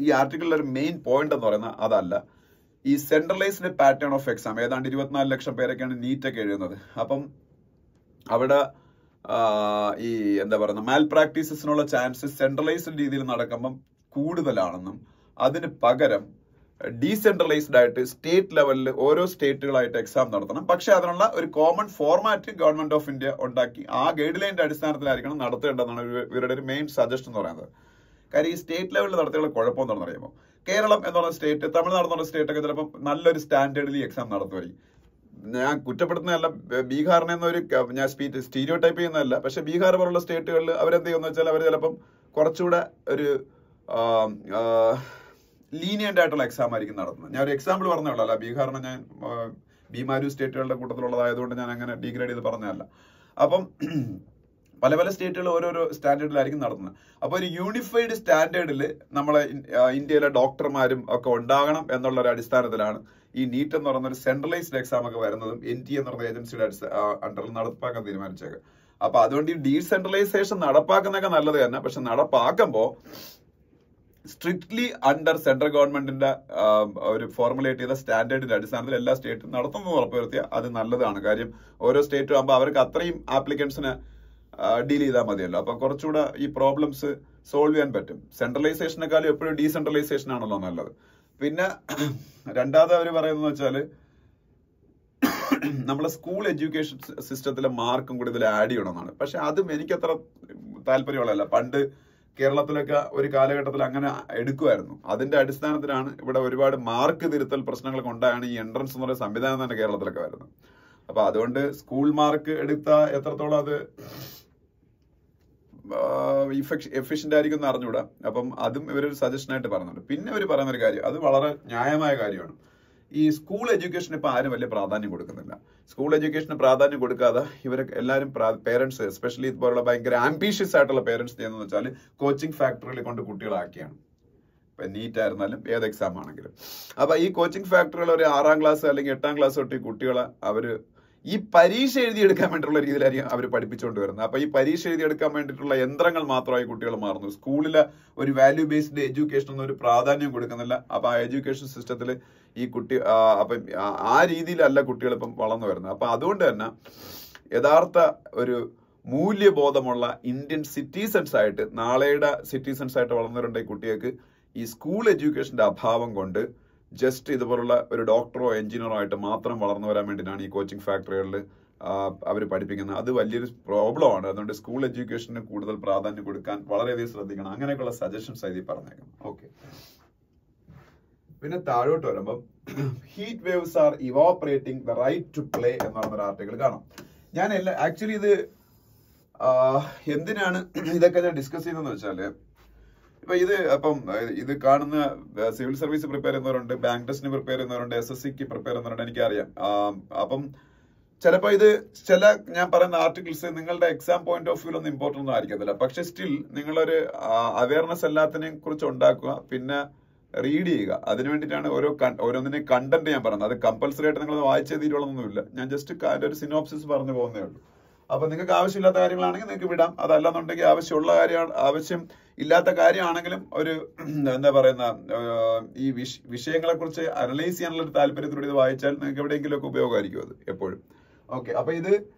ഈ ആർട്ടിക്കിളിലെ ഒരു മെയിൻ പോയിന്റ് എന്ന് പറയുന്നത് അതല്ല. ഈ സെൻട്രലൈസ്ഡ് പാറ്റേൺ ഓഫ് എക്സാം ഏതാണ്ട് 24 ലക്ഷം പേരൊക്കെയാണ് നീറ്റൊക്കെ എഴുതുന്നത്. അപ്പം അവിടെ ഈ എന്താ പറയുക മാൽ പ്രാക്ടീസസിനുള്ള ചാൻസ് സെൻട്രലൈസ്ഡ് രീതിയിൽ നടക്കുമ്പം കൂടുതലാണെന്നും അതിന് പകരം ഡീസെൻട്രലൈസ്ഡ് ആയിട്ട് സ്റ്റേറ്റ് ലെവലിൽ ഓരോ സ്റ്റേറ്റുകളായിട്ട് എക്സാം നടത്തണം. പക്ഷെ അതിനുള്ള ഒരു common format government of India ഉണ്ടാക്കി ആ ഗൈഡ് ലൈനിന്റെ അടിസ്ഥാനത്തിലായിരിക്കണം നടത്തേണ്ടതെന്നാണ് ഇവരുടെ ഒരു മെയിൻ സജഷൻ എന്ന് പറയുന്നത്. കാര്യം ഈ സ്റ്റേറ്റ് ലെവലിൽ നടത്തിയുള്ള കുഴപ്പം എന്താണെന്ന് അറിയുമ്പോൾ കേരളം എന്ന് പറഞ്ഞ സ്റ്റേറ്റ്, തമിഴ്നാട് എന്ന് പറഞ്ഞ സ്റ്റേറ്റ് ഒക്കെ ചിലപ്പോൾ നല്ലൊരു സ്റ്റാൻഡേർഡിൽ എക്സാം നടത്തുമായിരിക്കും. ഞാൻ കുറ്റപ്പെടുത്തുന്നതല്ല, ബീഹാറിനെ എന്നൊരു ഞാൻ സ്റ്റീരിയോ ടൈപ്പ് ചെയ്യുന്നതല്ല. പക്ഷെ ബീഹാർ പോലുള്ള സ്റ്റേറ്റുകളിൽ അവരെന്ത് ചെയ്യുമെന്ന് വെച്ചാൽ അവർ ചിലപ്പം കുറച്ചുകൂടെ ഒരു ലീനിയന്റ് ആയിട്ടുള്ള എക്സാം ആയിരിക്കും നടത്തുന്നത്. ഞാൻ ഒരു എക്സാമ്പിൾ പറഞ്ഞതല്ല, ബീഹാറിനെ ഞാൻ ബീമാരു സ്റ്റേറ്റുകളുടെ കൂട്ടത്തിലുള്ളതായതുകൊണ്ട് ഞാൻ അങ്ങനെ ഡീഗ്രേഡ് ചെയ്ത് പറഞ്ഞതല്ല. അപ്പം പല പല സ്റ്റേറ്റുകൾ ഓരോരോ സ്റ്റാൻഡേർഡിലായിരിക്കും നടത്തുന്നത്. അപ്പോൾ ഒരു യൂണിഫൈഡ് സ്റ്റാൻഡേർഡിൽ നമ്മളെ ഇന്ത്യയിലെ ഡോക്ടർമാരും ഒക്കെ ഉണ്ടാകണം എന്നുള്ള ഒരു അടിസ്ഥാനത്തിലാണ് ഈ നീറ്റ് എന്ന് പറയുന്ന ഒരു സെൻട്രലൈസ്ഡ് എക്സാം ഒക്കെ വരുന്നതും NTA എന്ന് പറയുന്ന ഏജൻസിയുടെ അണ്ടറിൽ നടപ്പാക്കാൻ തീരുമാനിച്ചേക്ക്. അപ്പൊ അതുകൊണ്ട് ഈ ഡീസെൻട്രലൈസേഷൻ നടപ്പാക്കുന്നതൊക്കെ നല്ലത് തന്നെ. പക്ഷെ നടപ്പാക്കുമ്പോൾ സ്ട്രിക്ട്ലി അണ്ടർ സെൻട്രൽ ഗവൺമെന്റിന്റെ ഒരു ഫോർമുലേറ്റ് ചെയ്ത സ്റ്റാൻഡേർഡിന്റെ അടിസ്ഥാനത്തിൽ എല്ലാ സ്റ്റേറ്റും നടത്തുന്നത് ഉറപ്പുവരുത്തിയാൽ അത് നല്ലതാണ്. കാര്യം ഓരോ സ്റ്റേറ്റും ആകുമ്പോൾ അവർക്ക് അത്രയും ആപ്ലിക്കൻസിന് ഡീൽ ചെയ്താൽ മതിയല്ലോ. അപ്പൊ കുറച്ചുകൂടെ ഈ പ്രോബ്ലംസ് സോൾവ് ചെയ്യാൻ പറ്റും. സെൻട്രലൈസേഷനെക്കാളും എപ്പോഴും ഡീസെൻട്രലൈസേഷൻ ആണല്ലോ നല്ലത്. പിന്നെ രണ്ടാമത് അവർ പറയുന്നത് വെച്ചാല് നമ്മളെ സ്കൂൾ എഡ്യൂക്കേഷൻ സിസ്റ്റത്തിലെ മാർക്കും കൂടി ഇതിൽ ആഡ് ചെയ്യണമെന്നാണ്. പക്ഷെ അതും എനിക്കത്ര താല്പര്യമുള്ളതല്ല. പണ്ട് കേരളത്തിലൊക്കെ ഒരു കാലഘട്ടത്തിൽ അങ്ങനെ എടുക്കുമായിരുന്നു. അതിന്റെ അടിസ്ഥാനത്തിലാണ് ഇവിടെ ഒരുപാട് മാർക്ക് തിരുത്തൽ പ്രശ്നങ്ങളൊക്കെ ഉണ്ടായാണ് ഈ എൻട്രൻസ് എന്നുള്ള സംവിധാനം തന്നെ കേരളത്തിലൊക്കെ വരുന്നത്. അപ്പൊ അതുകൊണ്ട് സ്കൂൾ മാർക്ക് എടുത്ത എത്രത്തോളം അത് എഫിഷ്യന്റ് ആയിരിക്കും എന്ന് അറിഞ്ഞുകൂടാ. അപ്പം അതും ഇവരൊരു സജഷൻ ആയിട്ട് പറയുന്നുണ്ട്. പിന്നെ അവർ പറയുന്ന ഒരു കാര്യം, അത് വളരെ ന്യായമായ കാര്യമാണ്. ഈ സ്കൂൾ എഡ്യൂക്കേഷന് ഇപ്പൊ ആരും വലിയ പ്രാധാന്യം കൊടുക്കുന്നില്ല. സ്കൂൾ എഡ്യൂക്കേഷന് പ്രാധാന്യം കൊടുക്കാതെ ഇവരൊക്കെ എല്ലാവരും പേരൻസ്, എസ്പെഷ്യലി ഇതുപോലുള്ള ഭയങ്കര ആംബീഷ്യസ് ആയിട്ടുള്ള പേരൻസ് ചെയ്യുന്നതെന്ന് വെച്ചാൽ കോച്ചിങ് ഫാക്ടറിയിൽ കൊണ്ട് കുട്ടികളാക്കിയാണ്. ഇപ്പൊ നീറ്റ് ആയിരുന്നാലും ഏത് എക്സാം ആണെങ്കിലും. അപ്പൊ ഈ കോച്ചിങ് ഫാക്ടറികൾ ഒരു 6ാം ക്ലാസ് അല്ലെങ്കിൽ 8ാം ക്ലാസ് തൊട്ട് ഈ കുട്ടികളെ അവര് ഈ പരീക്ഷ എഴുതിയെടുക്കാൻ വേണ്ടിയിട്ടുള്ള രീതിയിലായിരിക്കും അവർ പഠിപ്പിച്ചുകൊണ്ട് വരുന്നത്. അപ്പൊ ഈ പരീക്ഷ എഴുതിയെടുക്കാൻ വേണ്ടിയിട്ടുള്ള യന്ത്രങ്ങൾ മാത്രമായി കുട്ടികൾ മാറുന്നു. സ്കൂളിലെ ഒരു വാല്യൂ ബേസ്ഡ് എഡ്യൂക്കേഷൻ ഒന്നും ഒരു പ്രാധാന്യം കൊടുക്കുന്നില്ല. അപ്പൊ ആ എഡ്യൂക്കേഷൻ സിസ്റ്റത്തിൽ ഈ കുട്ടി അപ്പം ആ രീതിയിലല്ല കുട്ടികൾ ഇപ്പം വളർന്നു വരുന്നത്. അപ്പൊ അതുകൊണ്ട് തന്നെ യഥാർത്ഥ ഒരു മൂല്യബോധമുള്ള ഇന്ത്യൻ സിറ്റിസൺസ് ആയിട്ട്, നാളെയുടെ സിറ്റിസൺസ് ആയിട്ട് വളർന്നവരുണ്ട് ഈ കുട്ടികൾക്ക് ഈ സ്കൂൾ എഡ്യൂക്കേഷന്റെ അഭാവം കൊണ്ട് ജസ്റ്റ് ഇതുപോലുള്ള ഒരു ഡോക്ടറോ എഞ്ചിനീയറോ ആയിട്ട് മാത്രം വളർന്നു വരാൻ വേണ്ടിയിട്ടാണ് ഈ കോച്ചിങ് ഫാക്ടറികളിൽ അവർ പഠിപ്പിക്കുന്നത്. അത് വലിയൊരു പ്രോബ്ലമാണ്. അതുകൊണ്ട് സ്കൂൾ എഡ്യൂക്കേഷന് കൂടുതൽ പ്രാധാന്യം കൊടുക്കാൻ വളരെയധികം ശ്രദ്ധിക്കണം. അങ്ങനെയൊക്കെയുള്ള സജഷൻസ് ആയി പറഞ്ഞേക്കണം. ഓക്കെ, പിന്നെ താഴോട്ട് വരുമ്പം heat waves are evaporating the right to play എന്ന് പറഞ്ഞൊരു ആർട്ടിക്കിൾ കാണാം. ഞാൻ ആക്ച്വലി ഇത് എന്തിനാണ് ഇതൊക്കെ ഞാൻ ഡിസ്കസ് ചെയ്യുന്നതെന്ന് വെച്ചാല്, ഇപ്പൊ ഇത് കാണുന്ന സിവിൽ സർവീസ് പ്രിപ്പയർ ചെയ്യുന്നവരുണ്ട്, ബാങ്ക് ടെസ്റ്റിന് പ്രിപ്പയർ ചെയ്യുന്നവരുണ്ട്, SSCക്ക് പ്രിപ്പയർ ചെയ്യുന്നവരുണ്ട്, എനിക്കറിയാം. അപ്പം ചിലപ്പോൾ ഇത് ഞാൻ പറയുന്ന ആർട്ടിക്കിൾസ് നിങ്ങളുടെ എക്സാം പോയിന്റ് ഓഫ് വ്യൂ ഒന്നും ഇമ്പോർട്ടൻ്റ് ഒന്നും ആയിരിക്കത്തില്ല. പക്ഷെ സ്റ്റിൽ നിങ്ങളൊരു അവയർനെസ് എല്ലാത്തിനെയും കുറിച്ച് ഉണ്ടാക്കുക, പിന്നെ റീഡ് ചെയ്യുക. അതിന് വേണ്ടിയിട്ടാണ് ഓരോന്നിനെയും കണ്ടന്റ് ഞാൻ പറയുന്നത്. അത് കമ്പൽസറി ആയിട്ട് നിങ്ങൾ വായിച്ചേ തീരുവൊന്നുമില്ല. ഞാൻ ജസ്റ്റ് ഒരു സിനോപ്സിസ് പറഞ്ഞു പോകുന്നേ ഉള്ളൂ. അപ്പൊ നിങ്ങൾക്ക് ആവശ്യമില്ലാത്ത കാര്യങ്ങളാണെങ്കിൽ നിങ്ങൾക്ക് വിടാം. അതല്ലെന്നുണ്ടെങ്കിൽ ആവശ്യം ഇല്ലാത്ത കാര്യമാണെങ്കിലും ഒരു എന്താ പറയുന്ന ഈ വിഷയങ്ങളെ കുറിച്ച് അനലൈസ് ചെയ്യാനുള്ള ഒരു താല്പര്യത്തിലൂടെ ഇത് വായിച്ചാൽ നിങ്ങൾക്ക് എവിടെയെങ്കിലും ഒക്കെ ഉപയോഗമായിരിക്കും അത് എപ്പോഴും. ഓക്കെ, അപ്പൊ ഇത്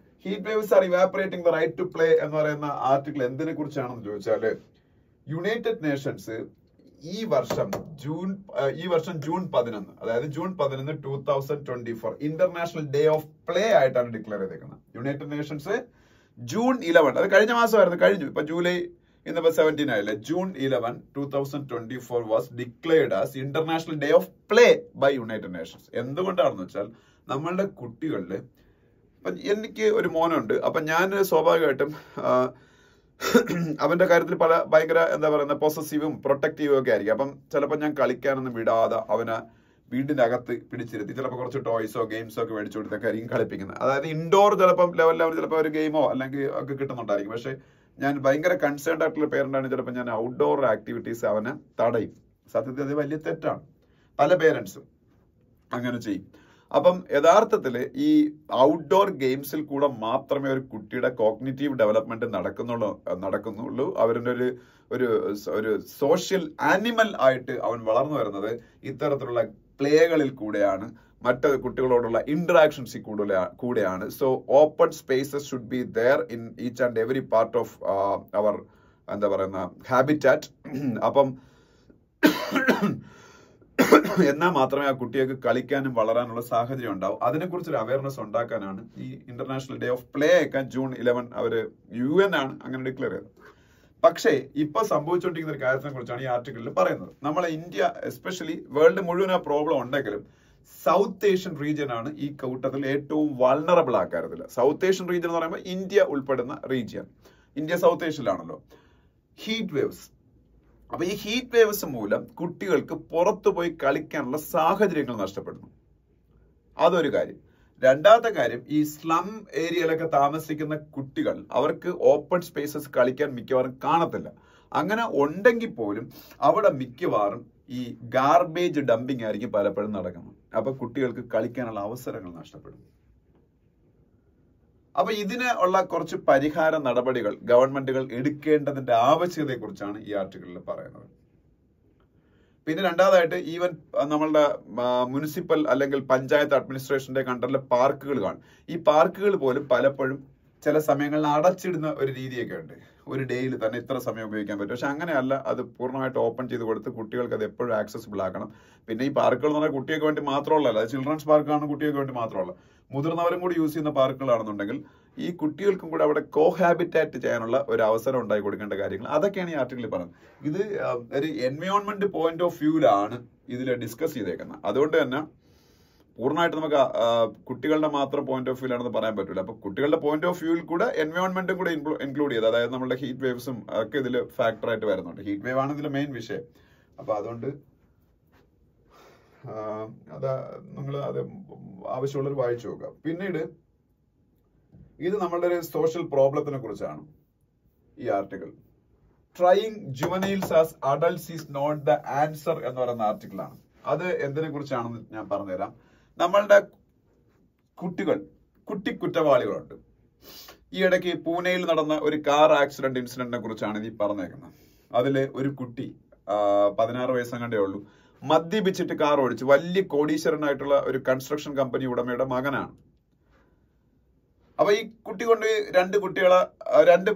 heat waves are evaporating the right to play എന്ന് പറയുന്ന ആർട്ടിക്കിൾ എന്തിനെ കുറിച്ചാണെന്ന് ചോദിച്ചാല്, യുണൈറ്റഡ് നേഷൻസ് ഈ വർഷം ജൂൺ 11, അതായത് June 11, 2024 international day of play ആയിട്ടാണ് ഡിക്ലെയർ ചെയ്തേക്കുന്നത്. യുണൈറ്റഡ് നേഷൻസ് ജൂൺ 11, അത് കഴിഞ്ഞ മാസമായിരുന്നു, കഴിഞ്ഞു. ഇപ്പൊ ജൂലൈ ഇന്നിപ്പോ 17 ആയില്ലേ. June 11, 2024 was declared as international day of play by United Nations. എന്തുകൊണ്ടാണെന്ന് വെച്ചാൽ നമ്മളുടെ കുട്ടികളില്, എനിക്ക് ഒരു മോനുണ്ട്. അപ്പൊ ഞാൻ സ്വാഭാവികമായിട്ടും അവന്റെ കാര്യത്തിൽ ഭയങ്കര എന്താ പറയുന്ന പൊസസീവും പ്രൊട്ടക്റ്റീവും ഒക്കെ ആയിരിക്കും. അപ്പം ചിലപ്പോൾ ഞാൻ കളിക്കാനൊന്നും വിടാതെ അവനെ വീടിന്റെ അകത്ത് പിടിച്ചിരുത്തി ചിലപ്പോൾ കുറച്ച് ടോയ്സോ ഗെയിംസോ ഒക്കെ മേടിച്ചു കൊടുത്തൊക്കെ ആയിരിക്കും കളിപ്പിക്കുന്നത്. അതായത് ഇൻഡോർ ചിലപ്പം ലെവലിൽ അവർ ചിലപ്പോൾ ഒരു ഗെയിമോ അല്ലെങ്കിൽ ഒക്കെ കിട്ടുന്നുണ്ടായിരിക്കും. പക്ഷെ ഞാൻ ഭയങ്കര കൺസേൺഡ് ആയിട്ടുള്ള പേരന്റാണ്, ചിലപ്പോൾ ഞാൻ ഔട്ട്ഡോർ ആക്ടിവിറ്റീസ് അവനെ തടയും. സത്യത്തിൽ അത് വലിയ തെറ്റാണ്. പല പേരൻസും അങ്ങനെ ചെയ്യും. അപ്പം യഥാർത്ഥത്തിൽ ഈ ഔട്ട്ഡോർ ഗെയിംസിൽ കൂടെ മാത്രമേ ഒരു കുട്ടിയുടെ കോഗ്നിറ്റീവ് ഡെവലപ്മെന്റ് നടക്കുന്നുള്ളൂ. അവരുടെ ഒരു സോഷ്യൽ ആനിമൽ ആയിട്ട് അവൻ വളർന്നു വരുന്നത് ഇത്തരത്തിലുള്ള പ്ലേകളിൽ കൂടെയാണ്, മറ്റ് കുട്ടികളോടുള്ള ഇന്ററാക്ഷൻസിൽ കൂടെയാണ്. So open spaces should be there in each and every part of our എന്താ പറയുന്ന ഹാബിറ്റാറ്റ്. അപ്പം എന്നാൽ മാത്രമേ ആ കുട്ടികൾക്ക് കളിക്കാനും വളരാനുള്ള സാഹചര്യം ഉണ്ടാവും. അതിനെക്കുറിച്ചൊരു അവയർനെസ് ഉണ്ടാക്കാനാണ് ഈ ഇന്റർനാഷണൽ ഡേ ഓഫ് പ്ലേ ഒക്കെ ജൂൺ 11 അവര് UN ആണ് അങ്ങനെ ഡിക്ലെയർ ചെയ്തത്. പക്ഷേ ഇപ്പൊ സംഭവിച്ചുകൊണ്ടിരിക്കുന്ന ഒരു കാര്യത്തിനെ കുറിച്ചാണ് ഈ ആർട്ടിക്കിളിൽ പറയുന്നത്. നമ്മളെ ഇന്ത്യ എസ്പെഷ്യലി വേൾഡ് മുഴുവൻ ആ പ്രോബ്ലം ഉണ്ടെങ്കിലും സൗത്ത് ഏഷ്യൻ റീജിയൻ ആണ് ഈ കൂട്ടത്തിൽ ഏറ്റവും വൾണറബിൾ ആ കാര്യത്തിൽ. സൗത്ത് ഏഷ്യൻ റീജിയൻ എന്ന് പറയുമ്പോൾ ഇന്ത്യ ഉൾപ്പെടുന്ന റീജിയൻ. ഇന്ത്യ സൗത്ത് ഏഷ്യയിലാണല്ലോ. Heat waves. അപ്പൊ ഈ ഹീറ്റ് വേവ്സ് മൂലം കുട്ടികൾക്ക് പുറത്തു പോയി കളിക്കാനുള്ള സാഹചര്യങ്ങൾ നഷ്ടപ്പെടുന്നു. അതൊരു കാര്യം. രണ്ടാമത്തെ കാര്യം, ഈ സ്ലം ഏരിയയിലൊക്കെ താമസിക്കുന്ന കുട്ടികൾ അവർക്ക് ഓപ്പൺ സ്പേസസ് കളിക്കാൻ മിക്കവാറും കാണത്തില്ല. അങ്ങനെ ഉണ്ടെങ്കിൽ പോലും അവിടെ മിക്കവാറും ഈ ഗാർബേജ് ഡംപിങ് ആയിരിക്കും പലപ്പോഴും നടക്കുന്നത്. അപ്പൊ കുട്ടികൾക്ക് കളിക്കാനുള്ള അവസരങ്ങൾ നഷ്ടപ്പെടും. അപ്പൊ ഇതിന് ഉള്ള കുറച്ച് പരിഹാര നടപടികൾ ഗവൺമെന്റുകൾ എടുക്കേണ്ടതിന്റെ ആവശ്യകതയെ കുറിച്ചാണ് ഈ ആർട്ടിക്കിളിൽ പറയുന്നത്. പിന്നെ രണ്ടാമതായിട്ട് ഈവൻ നമ്മളുടെ മുനിസിപ്പൽ അല്ലെങ്കിൽ പഞ്ചായത്ത് അഡ്മിനിസ്ട്രേഷന്റെ കണ്ടറിലെ പാർക്കുകൾ കാണും. ഈ പാർക്കുകൾ പോലും പലപ്പോഴും ചില സമയങ്ങളിൽ അടച്ചിടുന്ന ഒരു രീതിയൊക്കെ ഉണ്ട്. ഒരു ഡേയിൽ തന്നെ ഇത്ര സമയം ഉപയോഗിക്കാൻ പറ്റും. പക്ഷെ അങ്ങനെയല്ല, അത് പൂർണ്ണമായിട്ട് ഓപ്പൺ ചെയ്ത് കൊടുത്ത് കുട്ടികൾക്ക് അത് എപ്പോഴും ആക്സസിബിൾ ആക്കണം. പിന്നെ ഈ പാർക്കുകൾ എന്ന് പറഞ്ഞാൽ കുട്ടികൾക്ക് വേണ്ടി മാത്രമുള്ളതല്ല, അത് ചിൽഡ്രൻസ് പാർക്കാണ് കുട്ടികൾക്ക് വേണ്ടി മാത്രമല്ല, മുതിർന്നവരും കൂടി യൂസ് ചെയ്യുന്ന പാർക്കുകളാണെന്നുണ്ടെങ്കിൽ ഈ കുട്ടികൾക്കും കൂടെ അവിടെ കോഹാബിറ്റാറ്റ് ചെയ്യാനുള്ള ഒരു അവസരം ഉണ്ടായി കൊടുക്കേണ്ട കാര്യങ്ങൾ അതൊക്കെയാണ് ഈ ആർട്ടിക്കിളിൽ പറയുന്നത്. ഇത് ഒരു എൻവയോൺമെന്റ് പോയിന്റ് ഓഫ് വ്യൂവിലാണ് ഇതിൽ ഡിസ്കസ് ചെയ്തേക്കുന്നത്. അതുകൊണ്ട് തന്നെ പൂർണ്ണമായിട്ട് നമുക്ക് കുട്ടികളുടെ മാത്രം പോയിന്റ് ഓഫ് വ്യൂലാണെന്ന് പറയാൻ പറ്റില്ല. അപ്പൊ കുട്ടികളുടെ പോയിന്റ് ഓഫ് വ്യൂവിൽ കൂടെ എൻവയോൺമെന്റും കൂടെ ഇൻക്ലൂഡ് ചെയ്ത്, അതായത് നമ്മുടെ ഹീറ്റ് വേവ്സും ഒക്കെ ഇതിൽ ഫാക്ടറായിട്ട് വരുന്നുണ്ട്. ഹീറ്റ് വേവ് ആണ് ഇതിൽ മെയിൻ വിഷയം. അപ്പൊ അതുകൊണ്ട് നിങ്ങൾ അത് ആവശ്യമുള്ളവർ വായിച്ചു നോക്കുക. പിന്നീട് ഇത് നമ്മളുടെ ഒരു സോഷ്യൽ പ്രോബ്ലത്തിനെ കുറിച്ചാണ് ഈ article. Trying juveniles as adults is not the answer എന്ന് പറയുന്ന ആർട്ടിക്കിളാണ്. അത് എന്തിനെ കുറിച്ചാണെന്ന് ഞാൻ പറഞ്ഞുതരാം. നമ്മളുടെ കുട്ടി കുറ്റവാളികളുണ്ട്. ഈ ഇടയ്ക്ക് പൂനെയിൽ നടന്ന ഒരു കാർ ആക്സിഡന്റ് ഇൻസിഡന്റിനെ കുറിച്ചാണ് ഈ പറഞ്ഞേക്കുന്നത്. അതില് ഒരു കുട്ടി 16 വയസ്സെങ്ങാണ്ടേ ഉള്ളൂ, മദ്യപിച്ചിട്ട് കാർ ഓടിച്ചു. വലിയ കോടീശ്വരനായിട്ടുള്ള ഒരു കൺസ്ട്രക്ഷൻ കമ്പനി ഉടമയുടെ മകനാണ്. അപ്പൊ ഈ കുട്ടി കൊണ്ട് രണ്ട്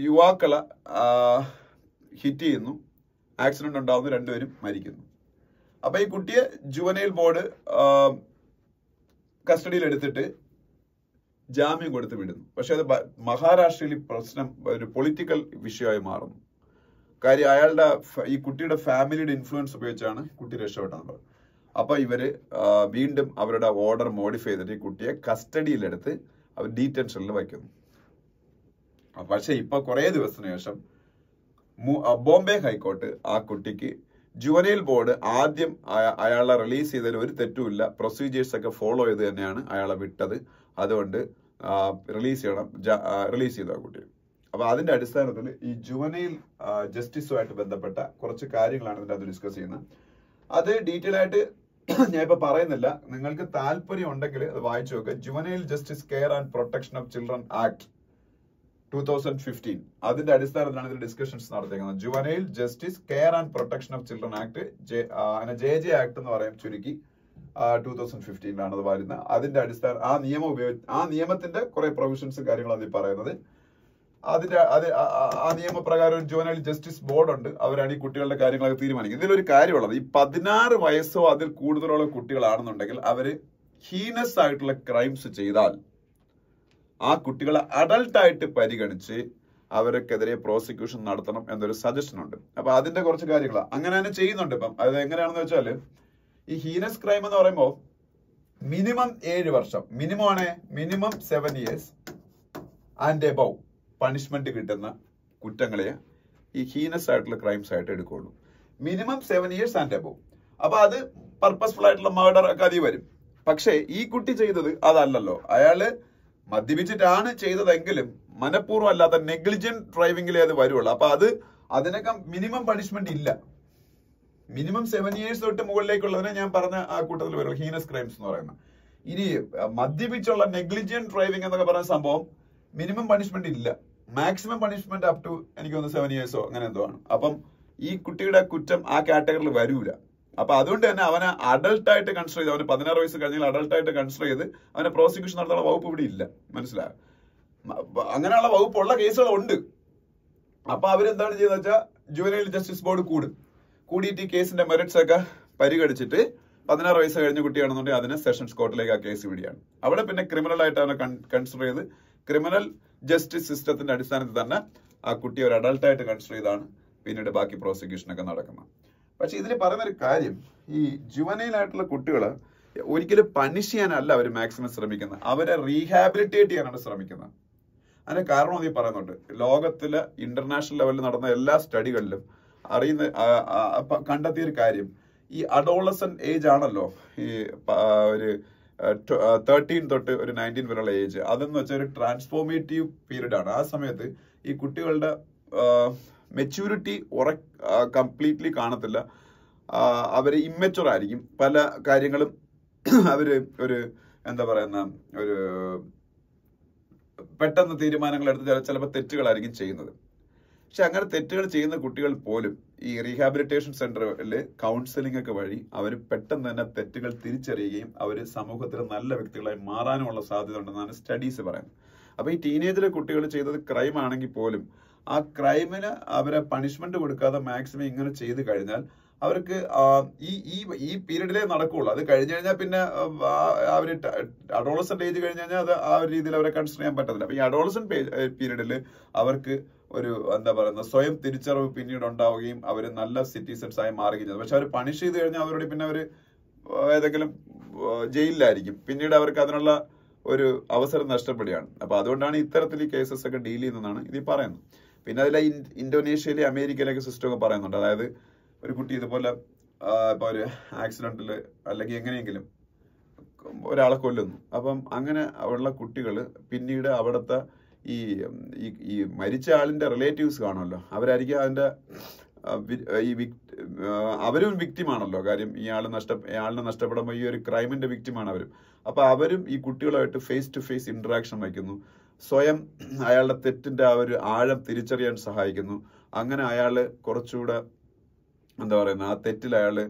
യുവാക്കളെ ഹിറ്റ് ചെയ്യുന്നു. ആക്സിഡന്റ് ഉണ്ടാവുന്നു, രണ്ടുപേരും മരിക്കുന്നു. അപ്പൊ ഈ കുട്ടിയെ ജുവനൈൽ ബോർഡ് കസ്റ്റഡിയിൽ എടുത്തിട്ട് ജാമ്യം കൊടുത്ത് വിടുന്നു. പക്ഷെ അത് മഹാരാഷ്ട്രയിൽ പ്രശ്നം ഒരു പൊളിറ്റിക്കൽ വിഷയമായി മാറുന്നു. കാര്യം ഈ കുട്ടിയുടെ ഫാമിലിയുടെ ഇൻഫ്ലുവൻസ് ഉപയോഗിച്ചാണ് കുട്ടി രക്ഷപ്പെട്ടെന്ന് പറഞ്ഞു. അപ്പൊ ഇവര് വീണ്ടും അവരുടെ ഓർഡർ മോഡിഫൈ ചെയ്തിട്ട് ഈ കുട്ടിയെ കസ്റ്റഡിയിലെടുത്ത് അവർ ഡീറ്റൻഷനിൽ വയ്ക്കുന്നു. പക്ഷെ ഇപ്പൊ കുറെ ദിവസത്തിന് ശേഷം ബോംബെ ഹൈക്കോർട്ട് ആ കുട്ടിക്ക് ജുവനൈൽ ബോർഡ് ആദ്യം അയാളെ റിലീസ് ചെയ്തതിൽ ഒരു തെറ്റുമില്ല, പ്രൊസീജിയേഴ്സ് ഒക്കെ ഫോളോ ചെയ്ത് തന്നെയാണ് അയാളെ വിട്ടത്. അതുകൊണ്ട് റിലീസ് ചെയ്തു ആ കുട്ടിയെ. അപ്പൊ അതിന്റെ അടിസ്ഥാനത്തിൽ ഈ ജുവനൈൽ ജസ്റ്റിസുമായിട്ട് ബന്ധപ്പെട്ട കുറച്ച് കാര്യങ്ങളാണ് ഇതിന്റെ അത് ഡിസ്കസ് ചെയ്യുന്നത്. അത് ഡീറ്റെയിൽ ആയിട്ട് ഞാൻ ഇപ്പൊ പറയുന്നില്ല. നിങ്ങൾക്ക് താല്പര്യം ഉണ്ടെങ്കിൽ അത് വായിച്ചു നോക്കുക. Juvenile justice care and protection of children act 2015 അതിന്റെ അടിസ്ഥാനത്തിലാണ് ഇതിൽ ഡിസ്കഷൻസ് നടത്തിയിരിക്കുന്നത്. Juvenile justice care and protection of children act JJ act എന്ന് പറയും ചുരുക്കി. 2015 അത് വരുന്നത്. അതിന്റെ അടിസ്ഥാനം ആ നിയമത്തിന്റെ കുറെ പ്രൊവിഷൻസും കാര്യങ്ങളും അതിൽ പറയുന്നത്. ആ നിയമപ്രകാരം ഒരു ജുവനൈൽ ജസ്റ്റിസ് ബോർഡ് ഉണ്ട്. അവരാണ് ഈ കുട്ടികളുടെ കാര്യങ്ങളൊക്കെ തീരുമാനിക്കുന്നത്. ഇതിലൊരു കാര്യമുള്ളത്, ഈ 16 വയസ്സോ അതിൽ കൂടുതലുള്ള കുട്ടികളാണെന്നുണ്ടെങ്കിൽ അവര് ഹീനസ് ആയിട്ടുള്ള ക്രൈംസ് ചെയ്താൽ ആ കുട്ടികളെ അഡൾട്ടായിട്ട് പരിഗണിച്ച് അവർക്കെതിരെ പ്രോസിക്യൂഷൻ നടത്തണം എന്നൊരു സജഷൻ ഉണ്ട്. അപ്പൊ അതിന്റെ കുറച്ച് കാര്യങ്ങളാണ് അങ്ങനെ തന്നെ ചെയ്യുന്നുണ്ട്. ഇപ്പം അത് എങ്ങനെയാണെന്ന് വെച്ചാല് ഈ ഹീനസ് ക്രൈം എന്ന് പറയുമ്പോൾ മിനിമം 7 വർഷം, minimum 7 years and above punishment കിട്ടുന്ന കുറ്റങ്ങളെ ഈ ഹീനസ് ആയിട്ടുള്ള ക്രൈംസ് ആയിട്ട് എടുക്കുള്ളൂ. Minimum 7 years and above. അപ്പൊ അത് പർപ്പസ്ഫുൾ ആയിട്ടുള്ള മർഡർ ഒക്കെ അതിൽ വരും. പക്ഷേ ഈ കുട്ടി ചെയ്തത് അതല്ലല്ലോ. അയാള് മദ്യപിച്ചിട്ടാണ് ചെയ്തതെങ്കിലും മനഃപൂർവ്വം അല്ലാത്ത നെഗ്ലിജന്റ് ഡ്രൈവിംഗിലേ അത് വരുള്ളൂ. അപ്പൊ അതിനൊക്കെ മിനിമം പണിഷ്മെന്റ് ഇല്ല. മിനിമം 7 years തൊട്ട് മുകളിലേക്കുള്ളതിനെ ഞാൻ പറഞ്ഞ ആ കൂട്ടത്തിൽ വരുള്ളൂ ഹീനസ് ക്രൈംസ് എന്ന് പറയുന്നത്. ഇനി മദ്യപിച്ചുള്ള നെഗ്ലിജന്റ് ഡ്രൈവിംഗ് എന്നൊക്കെ പറയുന്ന സംഭവം മിനിമം പണിഷ്മെന്റ് ഇല്ല. മാക്സിമം പണിഷ്മെന്റ് അപ് ടു എനിക്ക് തോന്നുന്നു 7 years അങ്ങനെ എന്തോ ആണ്. അപ്പം ഈ കുട്ടിയുടെ കുറ്റം ആ കാറ്റഗറിയിൽ വരൂല. അപ്പൊ അതുകൊണ്ട് തന്നെ അവനെ അഡൾട്ടായിട്ട് കൺസിഡർ ചെയ്ത്, അവന് 16 വയസ്സ് കഴിഞ്ഞാൽ അഡൾട്ടായിട്ട് കൺസിഡർ ചെയ്ത് അവനെ പ്രോസിക്യൂഷൻ നടത്താനുള്ള വകുപ്പ് ഇവിടെ ഇല്ല. മനസ്സിലായോ? അങ്ങനെയുള്ള വകുപ്പുള്ള കേസുകളുണ്ട്. അപ്പൊ അവരെന്താണ് ചെയ്തെന്ന് വെച്ചാൽ ജുവനൈൽ ജസ്റ്റിസ് ബോർഡ് കൂടിയിട്ട് ഈ കേസിന്റെ മെറിറ്റ്സ് ഒക്കെ പരിഗണിച്ചിട്ട് 16 വയസ്സ് കഴിഞ്ഞ കുട്ടിയാണെന്നുണ്ടെങ്കിൽ അതിനെ സെഷൻസ് കോർട്ടിലേക്ക് ആ കേസ് വിടുകയാണ്. അവിടെ പിന്നെ ക്രിമിനൽ ആയിട്ട് അവനെ കൺസിഡർ ചെയ്ത് ക്രിമിനൽ ജസ്റ്റിസ് സിസ്റ്റത്തിന്റെ അടിസ്ഥാനത്തിൽ തന്നെ ആ കുട്ടിയെ ഒരു അഡൾട്ടായിട്ട് കൺസിഡർ ചെയ്താണ് പിന്നീട് ബാക്കി പ്രോസിക്യൂഷനൊക്കെ നടക്കുന്നത്. പക്ഷെ ഇതിൽ പറയുന്നൊരു കാര്യം, ഈ ജുവനൈൽ ആയിട്ടുള്ള കുട്ടികളെ ഒരിക്കലും പണിഷ് ചെയ്യാനല്ല അവർ മാക്സിമം ശ്രമിക്കുന്നത്, അവരെ റീഹാബിലിറ്റേറ്റ് ചെയ്യാനാണ് ശ്രമിക്കുന്നത്. അതിന് കാരണം നീ പറയുന്നുണ്ട്. ലോകത്തിലെ ഇന്റർനാഷണൽ ലെവലിൽ നടന്ന എല്ലാ സ്റ്റഡികളിലും കണ്ടെത്തിയ ഒരു കാര്യം, ഈ അഡോളസന്റ് ഏജ് ആണല്ലോ ഈ ഒരു 13 തൊട്ട് ഒരു 19 വരെയുള്ള ഏജ്. അതെന്ന് വെച്ചാൽ ഒരു ട്രാൻസ്ഫോർമേറ്റീവ് പീരീഡ് ആണ്. ആ സമയത്ത് ഈ കുട്ടികളുടെ മെച്യൂരിറ്റി കംപ്ലീറ്റ്ലി കാണത്തില്ല. അവര് ഇമ്മച്ചുവർ ആയിരിക്കും. പല കാര്യങ്ങളും അവര് ഒരു എന്താ പറയുന്ന ഒരു പെട്ടെന്ന് തീരുമാനങ്ങൾ എടുത്ത് ചിലപ്പോൾ തെറ്റുകളായിരിക്കും ചെയ്യുന്നത്. പക്ഷെ അങ്ങനെ തെറ്റുകൾ ചെയ്യുന്ന കുട്ടികൾ പോലും ഈ റീഹാബിലിറ്റേഷൻ സെന്ററിൽ കൗൺസിലിംഗ് ഒക്കെ വഴി അവർ പെട്ടെന്ന് തന്നെ തെറ്റുകൾ തിരിച്ചറിയുകയും അവർ സമൂഹത്തിൽ നല്ല വ്യക്തികളായി മാറാനുമുള്ള സാധ്യത ഉണ്ടെന്നാണ് സ്റ്റഡീസ് പറയുന്നത്. അപ്പൊ ഈ ടീനേജിലെ കുട്ടികൾ ചെയ്തത് ക്രൈം ആണെങ്കിൽ പോലും ആ ക്രൈമിന് അവരെ പണിഷ്മെന്റ് കൊടുക്കാതെ മാക്സിമം ഇങ്ങനെ ചെയ്ത് കഴിഞ്ഞാൽ അവർക്ക് ഈ പീരീഡിലേ നടക്കുള്ളൂ. അത് കഴിഞ്ഞു കഴിഞ്ഞാൽ പിന്നെ അവര് അഡോളസന്റ് ഏജ് കഴിഞ്ഞു കഴിഞ്ഞാൽ അത് ആ ഒരു രീതിയിൽ അവരെ കൺസിഡർ ചെയ്യാൻ പറ്റത്തില്ല. അപ്പൊ ഈ അഡോളസന്റ് പീരീഡിൽ അവർക്ക് ഒരു എന്താ പറയുന്നത് സ്വയം തിരിച്ചറിവ് പിന്നീട് ഉണ്ടാവുകയും അവർ നല്ല സിറ്റിസൺസ് ആയി മാറുകയും ചെയ്തു. പക്ഷെ അവർ പണിഷ് ചെയ്ത് കഴിഞ്ഞാൽ അവരോട് പിന്നെ അവർ ഏതെങ്കിലും ജയിലിലായിരിക്കും. പിന്നീട് അവർക്ക് അതിനുള്ള ഒരു അവസരം നഷ്ടപ്പെടുകയാണ്. അപ്പൊ അതുകൊണ്ടാണ് ഇത്തരത്തിൽ ഈ കേസസ് ഒക്കെ ഡീൽ ചെയ്യുന്നതാണ് ഇത് പറയുന്നത്. പിന്നെ അതിലെ ഇന്തോനേഷ്യയിലെ അമേരിക്കയിലൊക്കെ സിസ്റ്റം ഒക്കെ പറയുന്നുണ്ട്. അതായത് ഒരു കുട്ടി ഇതുപോലെ ഇപ്പൊ ഒരു ആക്സിഡന്റില് അല്ലെങ്കിൽ എങ്ങനെയെങ്കിലും ഒരാളെ കൊല്ലുന്നു. അപ്പം അങ്ങനെ ഉള്ള കുട്ടികൾ പിന്നീട് അവിടുത്തെ ഈ മരിച്ച ആളിന്റെ റിലേറ്റീവ്സ് കാണുമല്ലോ, അവരായിരിക്കും അതിന്റെ അവരും വിക്ടിമാണല്ലോ. കാര്യം ഇയാളിനെ നഷ്ടപ്പെടുമ്പോൾ ഈ ഒരു ക്രൈമിന്റെ വിക്ടിമാണ് അവരും. അപ്പൊ അവരും ഈ കുട്ടികളുമായിട്ട് ഫേസ് ടു ഫേസ് ഇന്ററാക്ഷൻ വയ്ക്കുന്നു. സ്വയം അയാളുടെ തെറ്റിന്റെ ആ ഒരു ആഴം തിരിച്ചറിയാൻ സഹായിക്കുന്നു. അങ്ങനെ അയാള് കുറച്ചുകൂടെ എന്താ പറയുന്നത് ആ തെറ്റിൽ അയാള്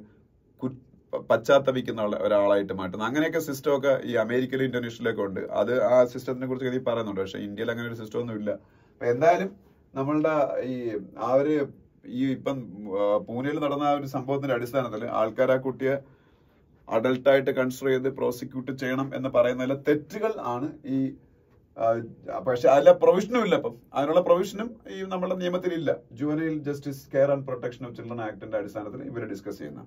പശ്ചാത്തപിക്കുന്ന ഒരാളായിട്ട് മാറ്റുന്നു. അങ്ങനെയൊക്കെ സിസ്റ്റം ഒക്കെ ഈ അമേരിക്കയിലും ഇന്തോനേഷ്യയിലൊക്കെ ഉണ്ട്. അത് ആ സിസ്റ്റത്തിനെ കുറിച്ച് കരുതി പറയുന്നുണ്ട്. പക്ഷെ ഇന്ത്യയിൽ അങ്ങനെ ഒരു സിസ്റ്റം ഒന്നും ഇല്ല. അപ്പൊ എന്തായാലും നമ്മളുടെ ഈ ഇപ്പം പൂനെയിൽ നടന്ന ആ ഒരു സംഭവത്തിന്റെ അടിസ്ഥാനത്തിൽ ആൾക്കാർ ആ കുട്ടിയെ അഡൾട്ടായിട്ട് കൺസിഡർ ചെയ്ത് പ്രോസിക്യൂട്ട് ചെയ്യണം എന്ന് പറയുന്നതിലെ തെറ്റുകൾ ആണ് ഈ പക്ഷെ അതിലെ പ്രൊവിഷനും ഇല്ല. അപ്പം അതിനുള്ള പ്രൊവിഷനും ഈ നമ്മുടെ നിയമത്തിലില്ല. Juvenile justice care and protection of children ആക്ടിന്റെ അടിസ്ഥാനത്തിൽ ഇവർ ഡിസ്കസ് ചെയ്യുന്ന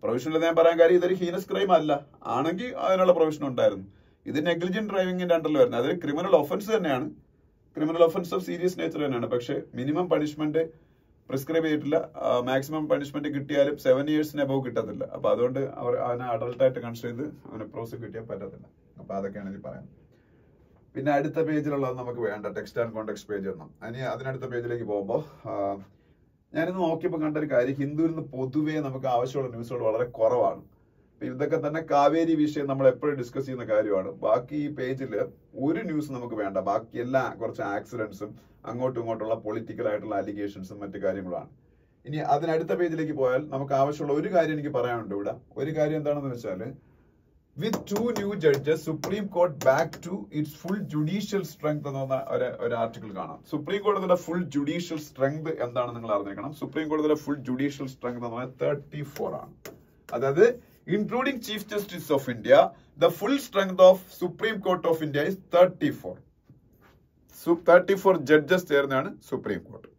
പ്രൊവിഷനിൽ ഞാൻ പറയാൻ കാര്യം ഇതൊരു ഹീനസ് ക്രൈം അല്ല. ആണെങ്കിൽ അതിനുള്ള പ്രൊവിഷൻ ഉണ്ടായിരുന്നു. ഇത് നെഗ്ലിജന്റ് ഡ്രൈവിംഗിന്റെ അണ്ടറിൽ വരുന്നത്. അതൊരു ക്രിമിനൽ ഒഫൻസ് തന്നെയാണ്. Criminal offence of serious nature തന്നെയാണ്. പക്ഷെ മിനിമം പണിഷ്മെന്റ് പ്രിസ്ക്രൈബ് ചെയ്തിട്ടില്ല. മാക്സിമം പണിഷ്മെന്റ് കിട്ടിയാലും 7 years അബവ് കിട്ടത്തില്ല. അപ്പൊ അതുകൊണ്ട് അവനെ അഡൾട്ടായിട്ട് കൺസിഡർ ചെയ്ത് അവനെ പ്രോസിക്യൂട്ട് ചെയ്യാൻ പറ്റത്തില്ല. അപ്പൊ അതൊക്കെയാണ് ഇത് പറയുന്നത്. പിന്നെ അടുത്ത പേജിലുള്ളത് നമുക്ക് വേണ്ട ടെക്സ്റ്റ് ആൻഡ് കോണ്ടെക്സ്റ്റ് പേജ് ഒന്നും. അതിനടുത്ത പേജിലേക്ക് പോകുമ്പോൾ ഞാനിന്ന് നോക്കിയപ്പോൾ കണ്ട ഒരു കാര്യം, ഹിന്ദുവിൽ നിന്ന് പൊതുവേ നമുക്ക് ആവശ്യമുള്ള ന്യൂസുകൾ വളരെ കുറവാണ്. ഇതൊക്കെ തന്നെ കാവേരി വിഷയം നമ്മൾ എപ്പോഴും ഡിസ്കസ് ചെയ്യുന്ന കാര്യമാണ്. ബാക്കി ഈ പേജിൽ ഒരു ന്യൂസ് നമുക്ക് വേണ്ട. ബാക്കി എല്ലാം കുറച്ച് ആക്സിഡന്റ്സും അങ്ങോട്ടും ഇങ്ങോട്ടുള്ള പൊളിറ്റിക്കൽ ആയിട്ടുള്ള അലിഗേഷൻസും മറ്റു കാര്യങ്ങളാണ്. ഇനി അതിനടുത്ത പേജിലേക്ക് പോയാൽ നമുക്ക് ആവശ്യമുള്ള ഒരു കാര്യം എനിക്ക് പറയാനുണ്ട് ഇവിടെ. ഒരു കാര്യം എന്താണെന്ന് വെച്ചാൽ, with 2 new judges, Supreme Court back to its full judicial strength എന്ന ഒരു ആർട്ടിക്കിൾ കാണാം. സുപ്രീം കോടതിയുടെ ഫുൾ ജുഡീഷ്യൽ സ്ട്രെങ്ത് എന്താണെന്ന് നിങ്ങൾ അറിഞ്ഞിരിക്കണം. സുപ്രീം കോടതിയുടെ ഫുൾ ജുഡീഷ്യൽ സ്ട്രെങ്ത് എന്ന് പറഞ്ഞാൽ 34 ആണ്. അതായത് including chief justice of India, the full strength of Supreme Court of India is 34. 34 judges ചേർന്നാണ് സുപ്രീം കോർട്ട്.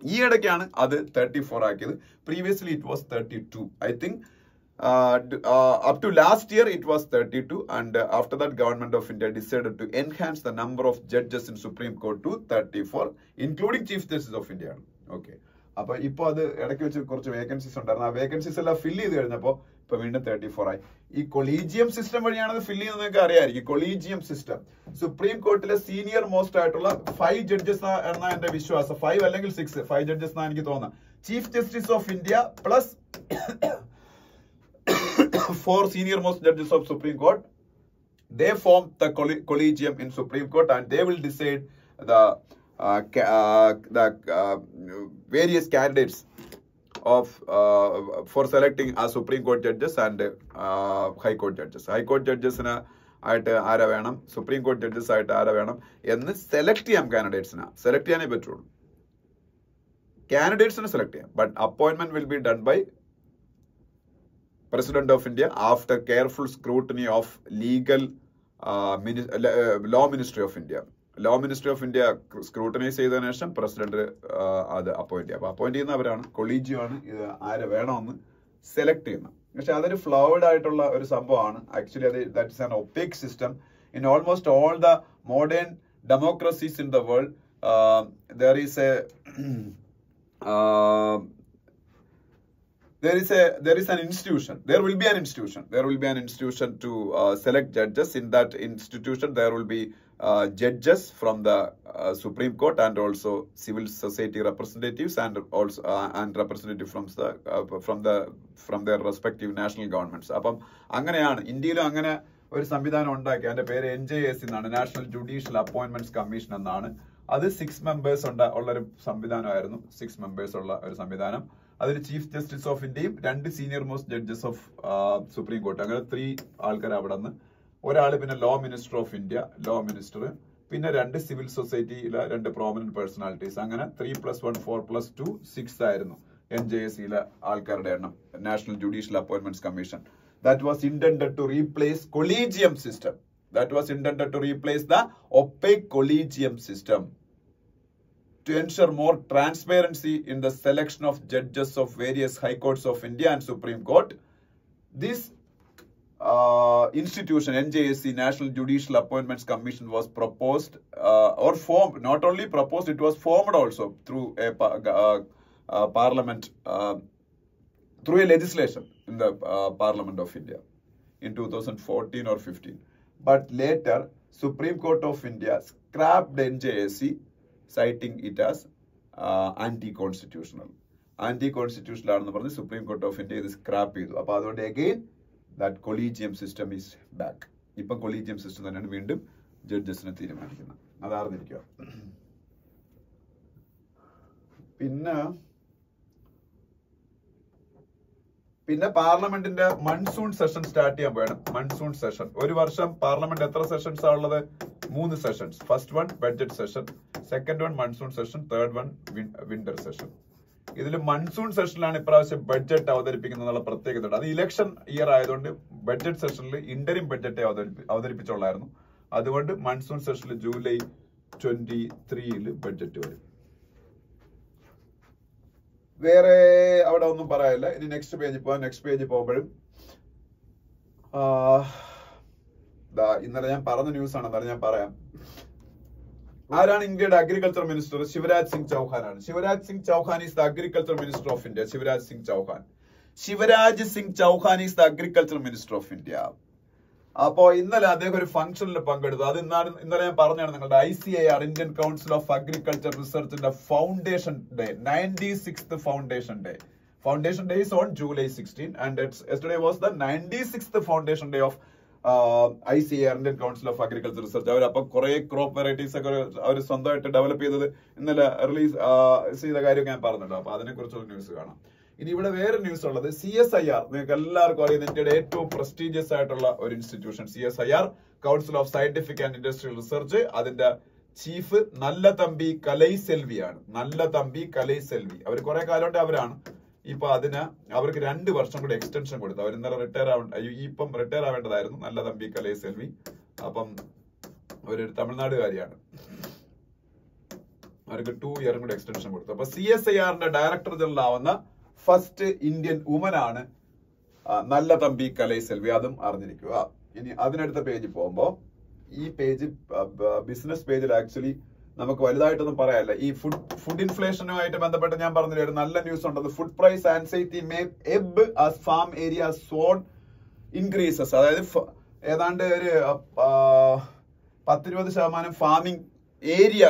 ഈ ഇടയ്ക്കാണ് അത് 34 ആക്കിയത്. Previously it was 32. I think up to last year it was 32, and after that government of India decided to enhance the number of judges in Supreme Court to 34, including Chief Justice of India. Okay. അപ്പൊ ഇപ്പൊ അത് ഇടയ്ക്ക് വെച്ച് കുറച്ച് വേക്കൻസീസ് ഉണ്ടായിരുന്നു. ആ വേക്കൻസീസ് എല്ലാം ഫില്ല് ചെയ്ത് കഴിഞ്ഞപ്പോ ഇപ്പൊ വീണ്ടും 34 ആയി. ഈ കൊളീജിയം സിസ്റ്റം വഴിയാണ് അത് ഫില്ല് ചെയ്യുന്നതൊക്കെ അറിയാമായിരിക്കും. Collegium system supreme court senior most ആയിട്ടുള്ള 5 ജഡ്ജസ് എന്നാ എന്റെ വിശ്വാസം. 5 അല്ലെങ്കിൽ 6, 5 ജഡ്ജസ് എന്നാ എനിക്ക് തോന്നുന്നത്. Chief justice of India plus 4 senior most judges of Supreme Court, they form the collegium in Supreme Court, and they will decide the various candidates of for selecting as Supreme Court judges and High Court judges. High Court judges ആയിട്ട് ആരെ വേണം, സുപ്രീം കോർട്ട് ജഡ്ജസ് ആയിട്ട് ആരെ വേണം എന്ന് സെലക്ട് ചെയ്യാം. കാൻഡിഡേറ്റ്സിനെ സെലക്ട് ചെയ്യാനേ പറ്റുള്ളൂ. കാൻഡിഡേറ്റ്സിനെ സെലക്ട് ചെയ്യാം. But appointment will be done by President of India after careful scrutiny of law ministry of India. Law ministry of India scrutinize ചെയ്തതിനു ശേഷം പ്രസിഡന്റ് അത് അപ്പോയിന്റ് ചെയ്യാം. അപ്പൊ അപ്പോയിന്റ് ചെയ്യുന്നവരാണ്, കൊളീജിയമാണ് ഇത് ആരെ വേണമെന്ന് സെലക്ട് ചെയ്യുന്നത്. പക്ഷെ അതൊരു ഫ്ലവേഡ് ആയിട്ടുള്ള ഒരു സംഭവമാണ്. ആക്ച്വലി അത് that is an opaque system. In almost all the modern democracies in the world there is an institution. There will be an institution. There will be an institution to select judges. In that institution, there will be judges from the Supreme Court and also civil society representatives and also and representatives from their respective national governments. അപ്പം അങ്ങനെയാണ് ഇന്ത്യയിലും അങ്ങനെ ഒരു സംവിധാനം ഉണ്ടാക്കി. അതിന്റെ പേര് NJS എന്നാണ്, നാഷണൽ ജുഡീഷ്യൽ അപ്പോയിന്റ്മെന്റ്സ് കമ്മീഷൻ എന്നാണ്. അത് 6 members ഉള്ളൊരു സംവിധാനമായിരുന്നു. 6 members ഉള്ള ഒരു സംവിധാനം. അതിൽ ചീഫ് ജസ്റ്റിസ് ഓഫ് ഇന്ത്യയും 2 senior most judges of supreme court, അങ്ങനെ 3 ആൾക്കാർ അവിടെ നിന്ന്. ഒരാള് പിന്നെ law minister of India, law minister, പിന്നെ 2 സിവിൽ സൊസൈറ്റിയിലെ 2 പ്രോമിനന്റ് പേഴ്സണാലിറ്റീസ്. അങ്ങനെ 3+1 4+2 6 ആയിരുന്നു NJSയിലെ ആൾക്കാരുടെ എണ്ണം. National judicial appointments commission. That was intended to replace collegium system. That was intended to replace the opaque collegium system. To ensure more transparency in the selection of judges of various high courts of India and Supreme Court, this institution, NJSC, National Judicial Appointments Commission, was proposed or formed. Not only proposed, it was formed also through a parliament, through a legislation in the Parliament of India in 2014 or 15. But later, Supreme Court of India scrapped NJSC, citing it as anti-constitutional. Anti-constitutional ആണെന്ന് പറഞ്ഞ് സുപ്രീം കോർട്ട് ഓഫ് ഇന്ത്യ ഇത് സ്ക്രാപ്പ് ചെയ്തു. അപ്പൊ അതുകൊണ്ട് again that collegium system is back. ഇപ്പൊ കൊളീജിയം സിസ്റ്റം തന്നെയാണ് വീണ്ടും ജഡ്ജസിനെ തീരുമാനിക്കുന്നത്. അതറിഞ്ഞിരിക്കുക. പിന്നെ പാർലമെന്റിന്റെ മൺസൂൺ സെഷൻ സ്റ്റാർട്ട് ചെയ്യാൻ വേണം. മൺസൂൺ സെഷൻ ഒരു വർഷം പാർലമെന്റ് എത്ര സെഷൻസ് ആ ഉള്ളത്? 3 sessions. First one budget session, second one monsoon session, third one winter session. ഇതിൽ മൺസൂൺ സെഷനിലാണ് ഇപ്രാവശ്യം ബഡ്ജറ്റ് അവതരിപ്പിക്കുന്നതിനുള്ള പ്രത്യേകത. അത് ഇലക്ഷൻ ഇയർ ആയതുകൊണ്ട് ബഡ്ജറ്റ് സെഷനിൽ ഇന്ററിം ബഡ്ജറ്റ് അവതരിപ്പിച്ചുള്ളായിരുന്നു. അതുകൊണ്ട് മൺസൂൺ സെഷനിൽ ജൂലൈ 23 ബഡ്ജറ്റ് വരും. വേറെ അവിടെ ഒന്നും പറയാനില്ല. ഇനി നെക്സ്റ്റ് പേജ് പോകാം. നെക്സ്റ്റ് പേജ് പോകുമ്പോഴും ഇന്നലെ ഞാൻ പറഞ്ഞ ന്യൂസ് ആണ്, എന്നാലും ഞാൻ പറയാം. ആരാണ് ഇന്ത്യയുടെ അഗ്രികൾച്ചർ മിനിസ്റ്റർ? ശിവരാജ് സിംഗ് ചൗഹാൻ ആണ്. Shivraj Singh Chouhan is the agriculture minister of India. Shivraj Singh Chouhan is the agriculture minister of India. അപ്പോ ഇന്നലെ അദ്ദേഹം ഒരു ഫംഗ്ഷനിൽ പങ്കെടുത്തു. അത് ഇന്നലെ ഞാൻ പറഞ്ഞാണ് നിങ്ങളുടെ ICAR, Indian council of agriculture റിസർച്ചിന്റെ foundation day, 96th foundation day. Foundation day is on July 16 and yesterday was the 96th foundation day of ICAR, Indian Council of Agriculture Research. അവർ അപ്പൊ കുറെ ക്രോപ്പ് വെറൈറ്റീസ് ഒക്കെ അവർ സ്വന്തമായിട്ട് ഡെവലപ്പ് ചെയ്തത് ഇന്നലെ റിലീസ് ചെയ്ത കാര്യമൊക്കെ ഞാൻ പറഞ്ഞല്ലോ. അപ്പൊ അതിനെ കുറിച്ചുള്ള ന്യൂസ് കാണാം. ഇനി ഇവിടെ വേറെ ന്യൂസ് ഉള്ളത് CSIR. നിങ്ങൾക്ക് എല്ലാവർക്കും അറിയുന്ന ഇന്ത്യയുടെ ഏറ്റവും പ്രസ്റ്റീജിയസ് ആയിട്ടുള്ള ഒരു institution CSIR, council of scientific and industrial research. അതിന്റെ ചീഫ് നല്ല തമ്പി കലൈസെൽവി ആണ്. നല്ല തമ്പി കലൈസെൽവി. അവർ കുറെ കാലമായിട്ട് അവരാണ്. ഇപ്പൊ അവർക്ക് 2 വർഷം കൂടി എക്സ്റ്റൻഷൻ കൊടുത്തു. അവർ ഇന്നലെ ഇപ്പം റിട്ടയർ ആവേണ്ടതായിരുന്നു നല്ല തമ്പി കലൈസെൽവി. അപ്പം ഒരു തമിഴ്നാടുകാരിയാണ്. അവർക്ക് 2 ഇയർ കൂടി എക്സ്റ്റൻഷൻ കൊടുത്തു. അപ്പൊ CSIRന്റെ ഡയറക്ടർ ജനറൽ ആവുന്ന ഫസ്റ്റ് ഇന്ത്യൻ വുമൻ ആണ് നല്ല തമ്പി കലൈസെൽവി, അതും അറിഞ്ഞിരിക്കുക. ഇനി അതിനടുത്ത പേജിൽ പോകുമ്പോൾ ഈ പേജ് ബിസിനസ് പേജിൽ ആക്ച്വലി നമുക്ക് വലുതായിട്ടൊന്നും പറയാനില്ല. ഈ ഫുഡ് ഇൻഫ്ലേഷനുമായിട്ട് ബന്ധപ്പെട്ട് ഞാൻ പറഞ്ഞില്ല, ഒരു നല്ല ന്യൂസ് ഉണ്ടത്. Food price anxiety may ebb as farm area sown increases. അതായത് ഏതാണ്ട് ഒരു 10-20% ഫാമിംഗ് ഏരിയ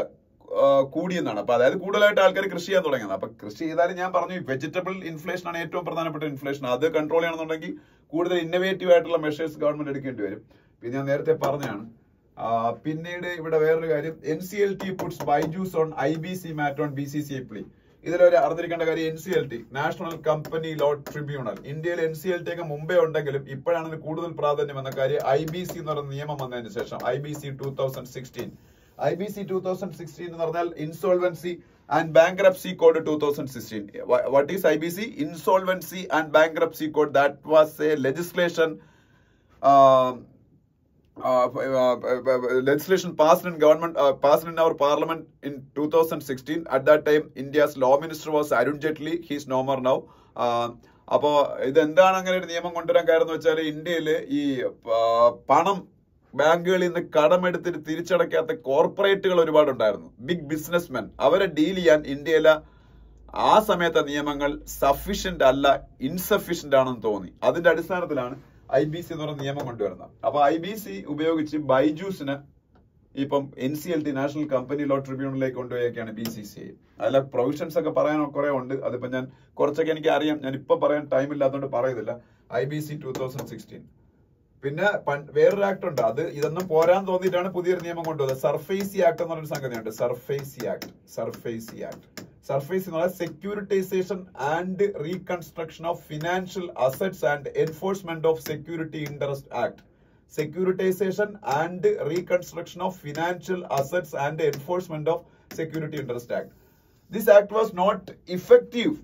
കൂടിയെന്നാണ്. അപ്പൊ അതായത് കൂടുതലായിട്ട് ആൾക്കാർ കൃഷി ചെയ്യാൻ തുടങ്ങിയത്. അപ്പൊ കൃഷി ചെയ്താലും ഞാൻ പറഞ്ഞു വെജിറ്റബിൾ ഇൻഫ്ലേഷൻ ആണ് ഏറ്റവും പ്രധാനപ്പെട്ട ഇൻഫ്ലേഷൻ. അത് കൺട്രോൾ ചെയ്യണമെന്നുണ്ടെങ്കിൽ കൂടുതൽ ഇന്നോവേറ്റീവ് ആയിട്ടുള്ള മെഷേഴ്സ് ഗവൺമെന്റ് എടുക്കേണ്ടി വരും. പിന്നെ ഞാൻ നേരത്തെ പറഞ്ഞാണ്. പിന്നീട് ഇവിടെ വേറൊരു കാര്യം, NCLT puts Byju's on IBC mat on BCCI plea. ഇതിലൊരു അറിഞ്ഞിരിക്കേണ്ട കാര്യം, NCLT national company Law Tribunal, ഇന്ത്യയിൽ NCLT ഒക്കെ മുമ്പേ ഉണ്ടെങ്കിലും ഇപ്പോഴാണ് ഇതിന് കൂടുതൽ പ്രാധാന്യം എന്ന കാര്യം IBC എന്ന് പറയുന്ന നിയമം വന്നതിന് ശേഷം. IBC 2016 എന്ന് പറഞ്ഞാൽ insolvency and bankruptcy code 2016. What is IBC? Insolvency and bankruptcy code. That was A legislation legislation passed in our parliament in 2016. At that time, India's law minister was Arun Jaitley. He's no more now. അപ്പോ ഇതെന്താണ് അങ്ങനെ ഒരു നിയമം കൊണ്ടുവരാൻ കാരണം എന്ന് വെച്ചാൽ, ഇന്ത്യയില് ഈ പണം ബാങ്കുകളിൽ നിന്ന് കടമെടുത്തിട്ട് തിരിച്ചടയ്ക്കാത്ത കോർപ്പറേറ്റുകൾ ഒരുപാടുണ്ടായിരുന്നു. ബിഗ് ബിസിനസ്മെൻ, അവരെ ഡീൽ ചെയ്യാൻ ഇന്ത്യയിലെ ആ സമയത്തെ നിയമങ്ങൾ സഫീഷ്യന്റ് അല്ല, ഇൻസഫീഷ്യന്റ് ആണെന്ന് തോന്നി. അതിന്റെ അടിസ്ഥാനത്തിലാണ് IBC എന്ന് പറയുന്ന നിയമം കൊണ്ടുവരുന്നത്. അപ്പൊ IBC ഉപയോഗിച്ച് ബൈജൂസിന് ഇപ്പം NCLT നാഷണൽ കമ്പനി ലോ ട്രിബ്യൂണലിലേക്ക് കൊണ്ടുപോയൊക്കെയാണ് BCCI. അതിലെ പ്രൊവിഷൻസ് ഒക്കെ പറയാൻ കുറെ ഉണ്ട്. അതിപ്പോ ഞാൻ കുറച്ചൊക്കെ എനിക്ക് അറിയാം, ഞാൻ ഇപ്പൊ പറയാൻ ടൈം ഇല്ലാത്തതുകൊണ്ട് പറയുന്നില്ല. IBC 2016. പിന്നെ വേറൊരു ആക്ട് ഉണ്ട്, അത് ഇതൊന്നും പോരാൻ തോന്നിയിട്ടാണ് പുതിയൊരു നിയമം കൊണ്ടുവന്നത്. സർഫേസി ആക്ട് എന്ന് പറഞ്ഞൊരു സംഗതിയുണ്ട്. സർഫേസി ആക്ട് സർഫേസ് എന്ന് പറഞ്ഞാൽ securitisation and reconstruction of financial assets and enforcement of security interest act. Securitisation and reconstruction of financial assets and enforcement of security interest act. This act was not effective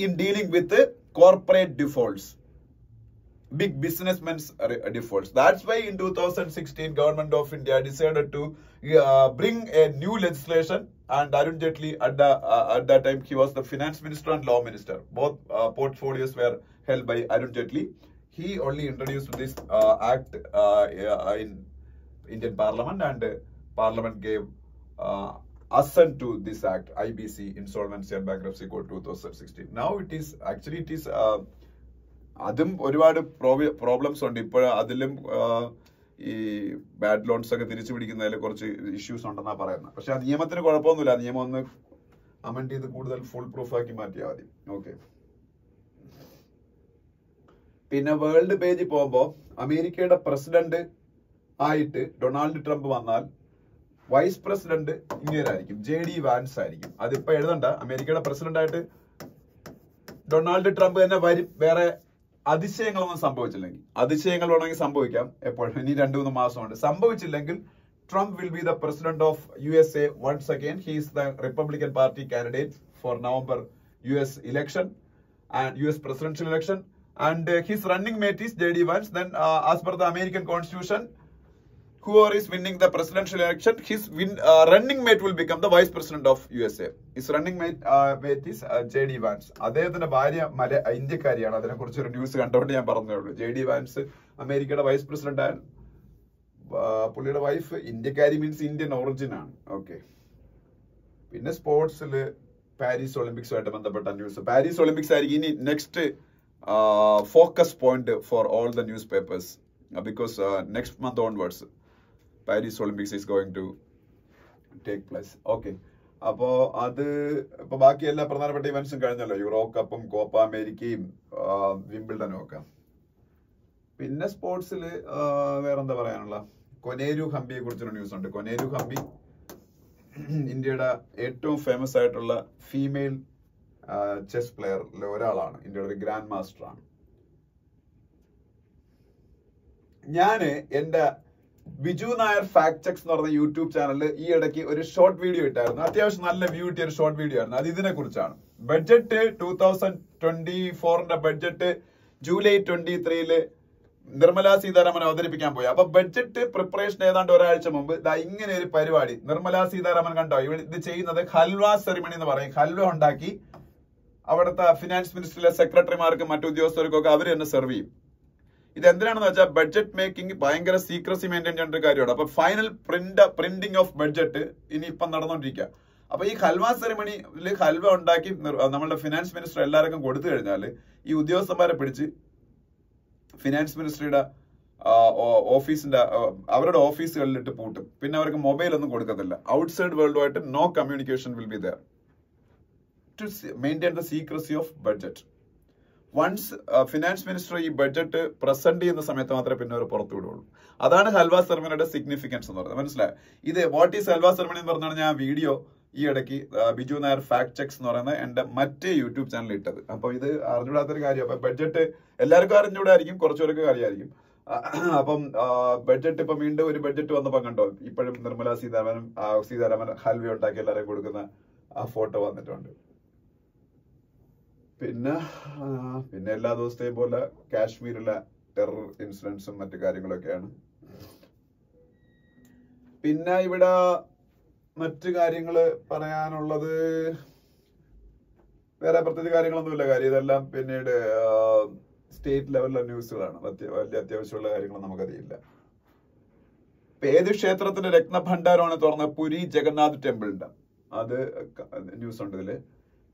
in dealing with the corporate defaults, big businessmen's defaults. That's why in 2016 government of India decided to bring a new legislation, and Arun Jaitley at that time he was the finance minister and law minister. Both portfolios were held by Arun Jaitley. He only introduced this act in Indian Parliament, and Parliament gave assent to this act, IBC, Insolvency and Bankruptcy Code 2016. Now it is അതും ഒരുപാട് പ്രോബ്ലംസ് ഉണ്ട്. ഇപ്പോൾ അതിലും ഈ ബാഡ് ലോൺസ് ഒക്കെ തിരിച്ചു പിടിക്കുന്നതിൽ കുറച്ച് ഇഷ്യൂസ് ഉണ്ടെന്നാണ് പറയുന്നത്. പക്ഷെ ആ നിയമത്തിന് കുഴപ്പമൊന്നുമില്ല. നിയമം ഒന്ന് അമെൻഡ് ചെയ്ത് കൂടുതൽ ഫുൾ പ്രൂഫ് ആക്കി മാറ്റിയാൽ മതി. ഓക്കെ. പിന്നെ വേൾഡ് പേജിൽ പോകുമ്പോൾ അമേരിക്കയുടെ പ്രസിഡന്റ് ആയിട്ട് ഡൊണാൾഡ് ട്രംപ് വന്നാൽ വൈസ് പ്രസിഡന്റ് ഇങ്ങനെയായിരിക്കും, JD വാൻസ് ആയിരിക്കും. അതിപ്പോ എഴുതണ്ട. അമേരിക്കയുടെ പ്രസിഡന്റ് ആയിട്ട് ഡൊണാൾഡ് ട്രംപ് തന്നെ വരും. വേറെ അതിശയങ്ങളൊന്നും സംഭവിച്ചില്ലെങ്കിൽ, അതിശയങ്ങൾ വേണമെങ്കിൽ സംഭവിക്കാം എപ്പോഴും, ഇനി 2-3 മാസമുണ്ട്. സംഭവിച്ചില്ലെങ്കിൽ Trump will be the president of USA once again. He is the Republican Party candidate for November US election and US presidential election, and his running mate is JD Vance. Then as per the American Constitution, whoever is winning the presidential election, his running mate will become the vice president of USA. His running mate is JD Vance. അദ്ദേഹത്തിന്റെ ഭാര്യ ഇന്ത്യക്കാരിയാണ്. അതിനെ കുറിച്ചൊരു ന്യൂസ് കണ്ടുകൊണ്ട് ഞാൻ പറഞ്ഞേ ഉള്ളൂ. JD Vance അമേരിക്കയുടെ വൈസ് പ്രസിഡന്റ് ആണ്. പുള്ളിയുടെ വൈഫ് ഇന്ത്യക്കാരി, മീൻസ് ഇന്ത്യൻ ഒറിജിൻ ആണ്. ഓക്കെ. പിന്നെ സ്പോർട്സിൽ പാരീസ് ഒളിമ്പിക്സുമായിട്ട് ബന്ധപ്പെട്ട ന്യൂസ്. പാരീസ് ഒളിമ്പിക്സ് ആയിരിക്കും ഇനി next focus point for all the news papers, because next month onwards Paris Olympics is going to take place. Okay. അപ്പോ അത് ഇപ്പൊ ബാക്കി എല്ലാ പ്രധാനപ്പെട്ട ഇവന്റ്സും കഴിഞ്ഞല്ലോ. യൂറോ കപ്പും കോപ്പ അമേരിക്കയും വിംബിൾഡനും ഒക്കെ. പിന്നെ സ്പോർട്സിൽ വേറെന്താ പറയാനുള്ള, കൊനേരു ഹംപിയെ കുറിച്ചൊരു ന്യൂസ് ഉണ്ട്. കൊനേരു ഹംപി ഇന്ത്യയുടെ ഏറ്റവും ഫേമസ് ആയിട്ടുള്ള ഫീമെയിൽ ചെസ് പ്ലെയറിൽ ഒരാളാണ്. ഇന്ത്യയുടെ ഒരു ഗ്രാൻഡ് മാസ്റ്റർ ആണ്. ഞാന് എന്റെ ബിജു നായർ ഫാക്ട് ചെക്സ് എന്ന് പറഞ്ഞ യൂട്യൂബ് ചാനലിൽ ഈ ഇടയ്ക്ക് ഒരു ഷോർട്ട് വീഡിയോ ഇട്ടായിരുന്നു. അത്യാവശ്യം നല്ല വ്യൂ കിട്ടിയ ഒരു ഷോർട്ട് വീഡിയോ ആയിരുന്നു. അത് ഇതിനെ കുറിച്ചാണ്. Budget 2024 budget July 23 Nirmala Sitharaman അവതരിപ്പിക്കാൻ പോയി. അപ്പൊ ബഡ്ജറ്റ് പ്രിപ്പറേഷൻ ഏതാണ്ട് ഒരാഴ്ച മുമ്പ് ഇങ്ങനെ ഒരു പരിപാടി നിർമ്മല സീതാരാമൻ കണ്ടോ, ഇത് ചെയ്യുന്നത് ഹൽവ സെറിമണി എന്ന് പറയും. ഹൽവ ഉണ്ടാക്കി അവിടുത്തെ ഫിനാൻസ് മിനിസ്റ്ററിലെ സെക്രട്ടറിമാർക്കും മറ്റു ഉദ്യോഗസ്ഥർക്കും ഒക്കെ അവർ തന്നെ സെർവ് ചെയ്യും. ഇത് എന്തിനാണെന്ന് വെച്ചാൽ ബഡ്ജറ്റ് മേക്കിംഗ് ഭയങ്കര സീക്രസി മെയിൻറ്റെയിൻ ചെയ്യേണ്ട ഒരു കാര്യമാണ്. അപ്പൊ ഫൈനൽ പ്രിന്റിംഗ് ഓഫ് ബഡ്ജറ്റ് ഇനി ഇപ്പം നടന്നുകൊണ്ടിരിക്കുക. അപ്പൊ ഈ ഹൽവ സെറിമണിയിൽ ഹൽവ ഉണ്ടാക്കി നമ്മളുടെ ഫിനാൻസ് മിനിസ്റ്റർ എല്ലാവർക്കും കൊടുത്തു കഴിഞ്ഞാൽ ഈ ഉദ്യോഗസ്ഥന്മാരെ പിടിച്ച് ഫിനാൻസ് മിനിസ്റ്ററുടെ ഓഫീസിന്റെ അവരുടെ ഓഫീസുകളിലിട്ട് പൂട്ടും. പിന്നെ അവർക്ക് മൊബൈൽ ഒന്നും കൊടുക്കത്തില്ല. ഔട്ട്സൈഡ് വേൾഡുമായിട്ട് no communication will be there to maintain the secrecy of budget. Once finance minister ഈ ബഡ്ജറ്റ് പ്രസന്റ് ചെയ്യുന്ന സമയത്ത് മാത്രമേ പിന്നെ അവർ പുറത്തു വിടുകയുള്ളൂ. അതാണ് ഹൽവ സെറിമണിയുടെ സിഗ്നിഫിക്കൻസ് എന്ന് പറയുന്നത്. മനസ്സിലായോ? ഇത് വാട്ട് ഈസ് ഹൽവ സെറിമണി എന്ന് പറഞ്ഞാണ് ഞാൻ വീഡിയോ ഈ ഇടയ്ക്ക് ബിജു നായർ ഫാക്ട് ചെക്സ് എന്ന് പറയുന്ന എന്റെ മറ്റേ യൂട്യൂബ് ചാനലിൽ ഇട്ടത്. അപ്പൊ ഇത് അറിഞ്ഞൂടാത്തൊരു കാര്യം. അപ്പൊ ബഡ്ജറ്റ് എല്ലാവർക്കും അറിഞ്ഞൂടായിരിക്കും, കുറച്ചുപേർക്ക് അറിയായിരിക്കും. അപ്പം ബഡ്ജറ്റ് ഇപ്പൊ വീണ്ടും ഒരു ബഡ്ജറ്റ് വന്നപ്പോ കണ്ടോ, ഇപ്പോഴും നിർമ്മല സീതാരാമൻ ഹൽവ ഉണ്ടാക്കി എല്ലാവരും കൊടുക്കുന്ന ആ ഫോട്ടോ വന്നിട്ടുണ്ട്. പിന്നെ എല്ലാ ദിവസത്തെയും പോലെ കാശ്മീരിലെ ടെറർ ഇൻസിഡൻസും മറ്റു കാര്യങ്ങളൊക്കെയാണ്. പിന്നെ ഇവിടെ മറ്റു കാര്യങ്ങള് പറയാനുള്ളത് വേറെ പ്രത്യേകിച്ച് കാര്യങ്ങളൊന്നുമില്ല. കാര്യം ഇതെല്ലാം പിന്നീട് സ്റ്റേറ്റ് ലെവലിലെ ന്യൂസുകളാണ്. വലിയ അത്യാവശ്യമുള്ള കാര്യങ്ങൾ നമുക്കറിയില്ല. ഇപ്പൊ ഏത് ക്ഷേത്രത്തിന്റെ രത്നഭണ്ഡാരമാണ് തുറന്ന പുരി ജഗന്നാഥ് ടെമ്പിളിന്റെ അത് ന്യൂസ് ഉണ്ട് ഇതില്.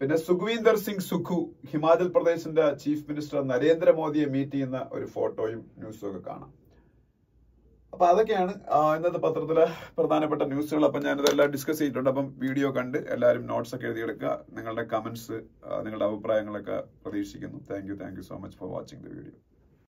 പിന്നെ സുഖ്വീന്ദർ സിംഗ് സുഖു ഹിമാചൽ പ്രദേശിന്റെ ചീഫ് മിനിസ്റ്റർ നരേന്ദ്രമോദിയെ മീറ്റ് ചെയ്യുന്ന ഒരു ഫോട്ടോയും ന്യൂസും ഒക്കെ കാണാം. അപ്പൊ അതൊക്കെയാണ് ഇന്നത്തെ പത്രത്തിലെ പ്രധാനപ്പെട്ട ന്യൂസുകൾ. അപ്പൊ ഞാനിതെല്ലാം ഡിസ്കസ് ചെയ്തിട്ടുണ്ട്. അപ്പം വീഡിയോ കണ്ട് എല്ലാവരും നോട്ട്സ് ഒക്കെ എഴുതിയെടുക്കുക. നിങ്ങളുടെ കമന്റ്സ്, നിങ്ങളുടെ അഭിപ്രായങ്ങളൊക്കെ പ്രതീക്ഷിക്കുന്നു. Thank you so much for watching the video.